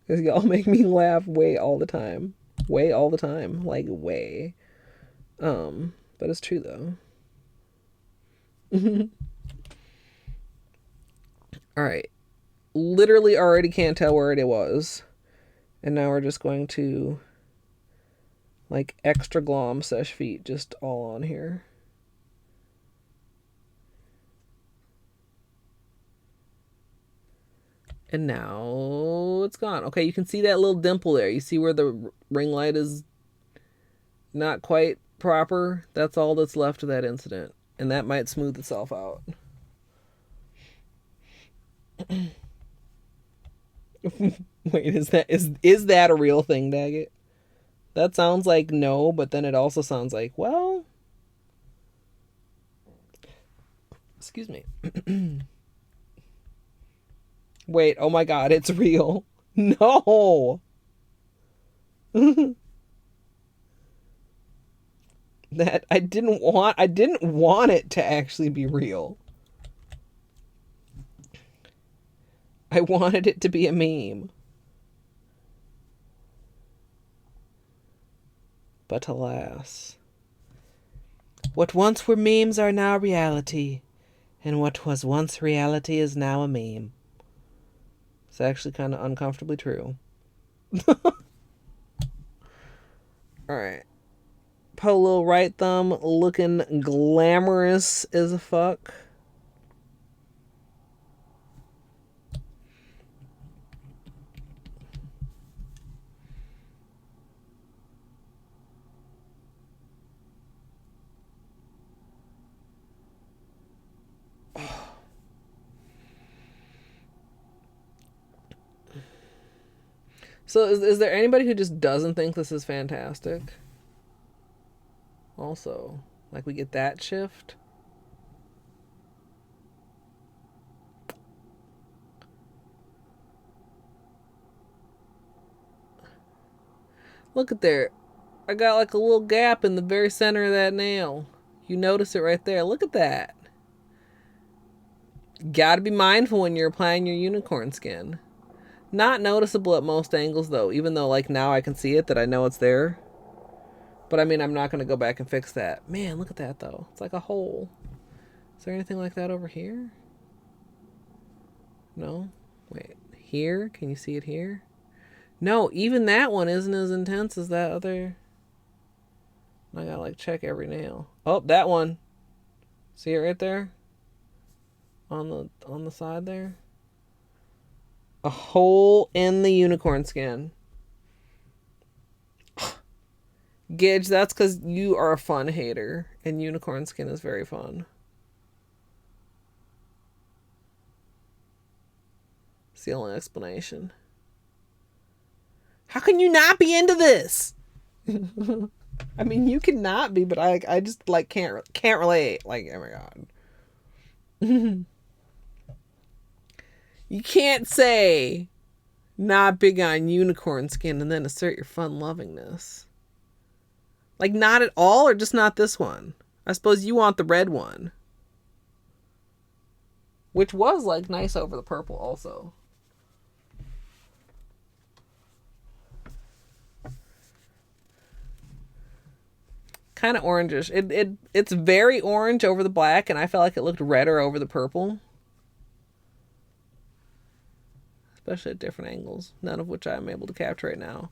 because y'all make me laugh way all the time. Way all the time. Like, way. But it's true, though. Alright. Literally already can't tell where it was. And now we're just going to, like, extra glom Seche Vite just all on here. And now it's gone. Okay, you can see that little dimple there. You see where the ring light is not quite proper? That's all that's left of that incident. And that might smooth itself out. Wait, is that a real thing, Daggett? That sounds like no, but then it also sounds like, well... Excuse me. Wait, oh my God, it's real. No! That I didn't want it to actually be real. I wanted it to be a meme. But alas. What once were memes are now reality, and what was once reality is now a meme. It's actually kind of uncomfortably true. Alright. Polo right thumb looking glamorous as a fuck. So is there anybody who just doesn't think this is fantastic? Also, like, we get that shift. Look at there. I got like a little gap in the very center of that nail. You notice it right there. Look at that. Gotta be mindful when you're applying your unicorn skin. Not noticeable at most angles though, even though like now I can see it, that I know it's there. But I mean, I'm not going to go back and fix that. Man, look at that though. It's like a hole. Is there anything like that over here? No? Wait, here? Can you see it here? No, even that one isn't as intense as that other. I gotta like check every nail. Oh, that one. See it right there? On the side there? A hole in the unicorn skin. Gidge, that's because you are a fun hater, and unicorn skin is very fun. It's the only explanation. How can you not be into this? I mean, you can not be, but I just like can't relate. Like, oh my god. You can't say not big on unicorn skin and then assert your fun lovingness. Like, not at all, or just not this one? I suppose you want the red one. Which was, like, nice over the purple also. Kind of orangish. It's very orange over the black, and I felt like it looked redder over the purple. Especially at different angles, none of which I'm able to capture right now.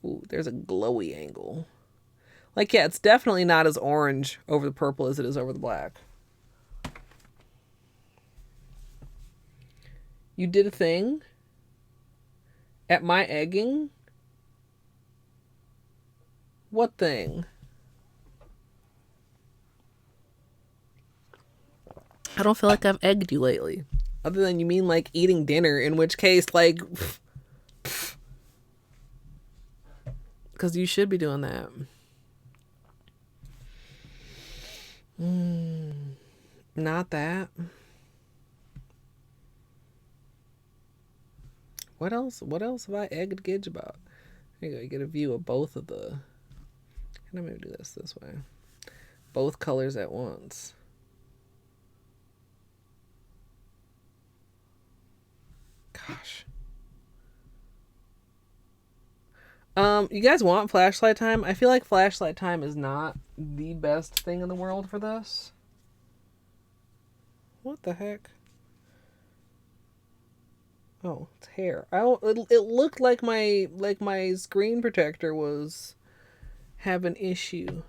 Ooh, there's a glowy angle. Like, yeah, it's definitely not as orange over the purple as it is over the black. You did a thing at my egging? What thing? I don't feel like I've egged you lately. Other than you mean like eating dinner, in which case, like... Because you should be doing that. Not that. What else have I egged Gidge about? There you go. You get a view of both of the... Can I maybe do this way? Both colors at once. Gosh. You guys want flashlight time? I feel like flashlight time is not the best thing in the world for this. What the heck? Oh, it's hair. It looked like my screen protector was having issue.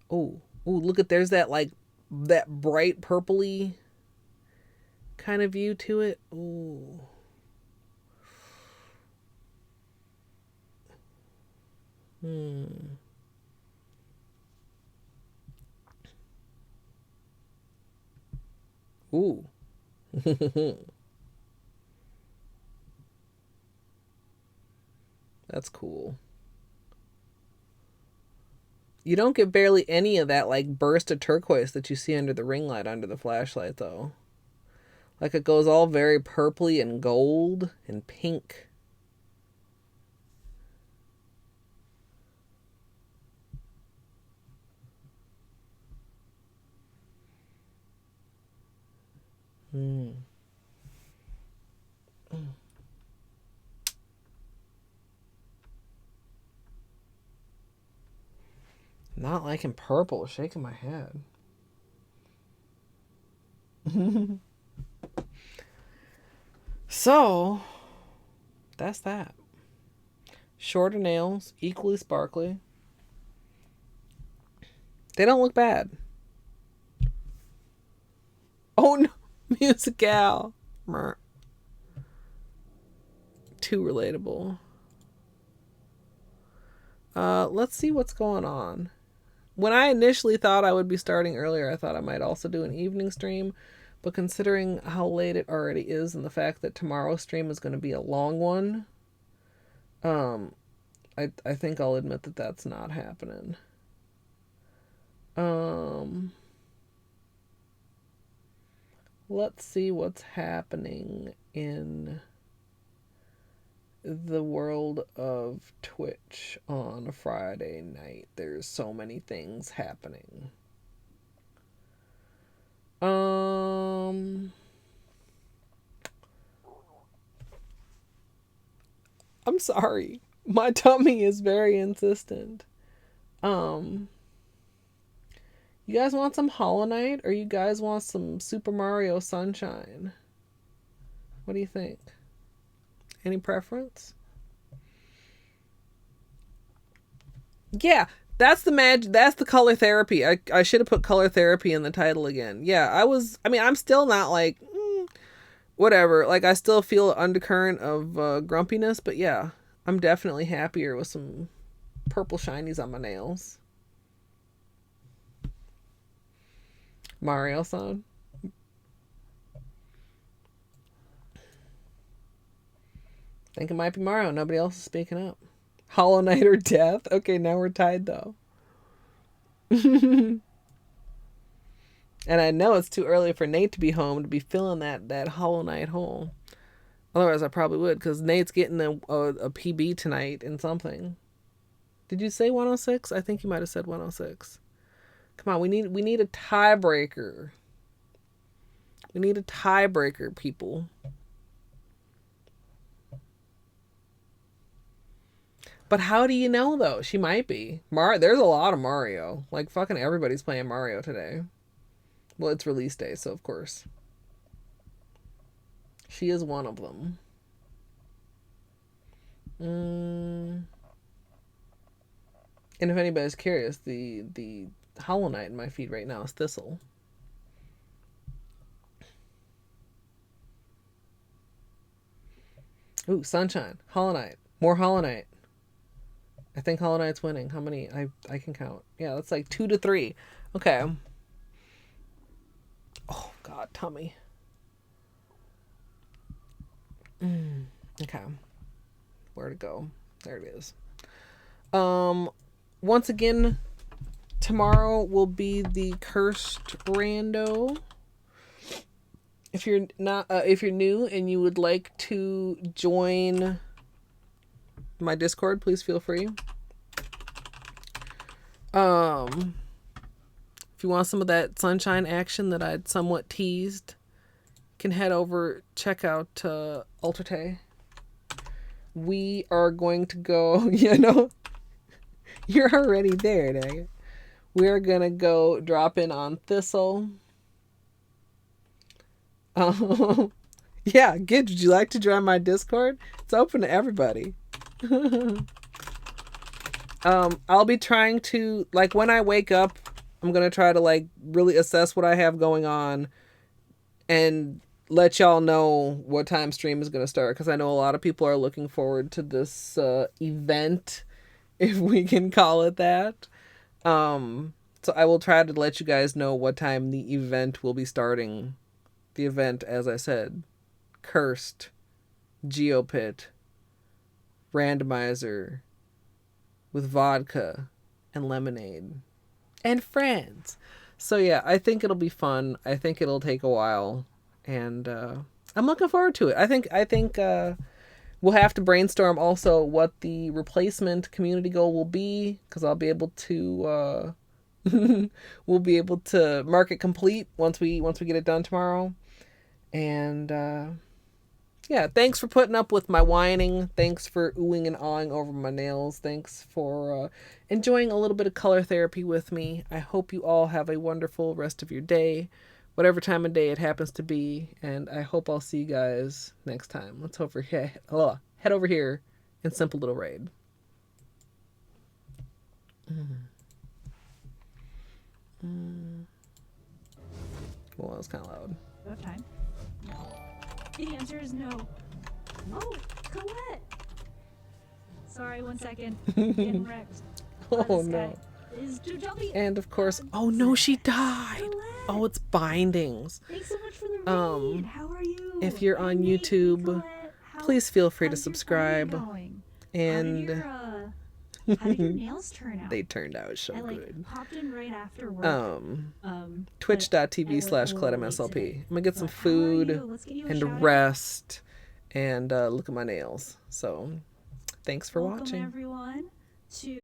Oh, look at, there's that like that bright purpley kind of view to it. Ooh. Ooh. That's cool. You don't get barely any of that like burst of turquoise that you see under the ring light under the flashlight though. Like, it goes all very purpley and gold and pink. Not liking purple, shaking my head. So, that's that. Shorter nails, equally sparkly. They don't look bad. Oh no, Musical. Too relatable. Let's see what's going on. When I initially thought I would be starting earlier, I thought I might also do an evening stream. But considering how late it already is and the fact that tomorrow's stream is going to be a long one, I think I'll admit that that's not happening. Let's see what's happening in the world of Twitch on a Friday night. There's so many things happening. I'm sorry. My tummy is very insistent. You guys want some Hollow Knight or you guys want some Super Mario Sunshine? What do you think? Any preference? Yeah, that's the that's the color therapy. I should have put color therapy in the title again. Yeah, I'm still not like whatever. Like I still feel an undercurrent of grumpiness, but yeah, I'm definitely happier with some purple shinies on my nails. Mario-san. Think it might be Mario. Nobody else is speaking up. Hollow Knight or death? Okay, now we're tied though. And I know it's too early for Nate to be home to be filling that Hollow Knight hole. Otherwise, I probably would, because Nate's getting a PB tonight in something. Did you say 106? I think you might have said 106. Come on, we need a tiebreaker. We need a tiebreaker, people. But how do you know, though? She might be. There's a lot of Mario. Like, fucking everybody's playing Mario today. Well, it's release day, so of course. She is one of them. And if anybody's curious, the Hollow Knight in my feed right now is Thistle. Ooh, Sunshine. Hollow Knight. More Hollow Knight. I think Hollow Knight's winning. How many? I can count. Yeah, that's like 2-3. Okay. Oh, God, tummy. Okay. Where to go? There it is. Once again, tomorrow will be the cursed rando. If you're new and you would like to join my Discord, please feel free. If you want some of that sunshine action that I'd somewhat teased, you can head over, check out Ultrate. We are going to go, you're already there, dang it. We're gonna go drop in on Thistle. Yeah, Gid, would you like to join my Discord? It's open to everybody. I'll be trying to, like, when I wake up, I'm gonna try to, like, really assess what I have going on and let y'all know what time stream is gonna start, because I know a lot of people are looking forward to this event, if we can call it that. So I will try to let you guys know what time the event will be starting. The event, as I said, cursed, Geopit, randomizer, with vodka and lemonade and friends. So yeah, I think it'll be fun. I think it'll take a while, and I'm looking forward to it. I think we'll have to brainstorm also what the replacement community goal will be, because I'll be able to we'll be able to mark it complete once we get it done tomorrow. And yeah, thanks for putting up with my whining. Thanks for oohing and awing over my nails. Thanks for enjoying a little bit of color therapy with me. I hope you all have a wonderful rest of your day, whatever time of day it happens to be. And I hope I'll see you guys next time. Let's head over here in Simple Little Raid. Well, that was kind of loud. No time. The answer is no. Oh, Colette! Sorry, 1 second. Getting wrecked. Oh no. And of course, oh no, she died. Colette! Oh, it's bindings. Thanks so much for the raid. How are you? If you're on YouTube, please feel free to subscribe. And how did your nails turn out? They turned out so good. Popped in right after work. Twitch.tv/ColetteMSLP. I'm gonna get some food and rest and look at my nails. So thanks for Welcome watching. everyone to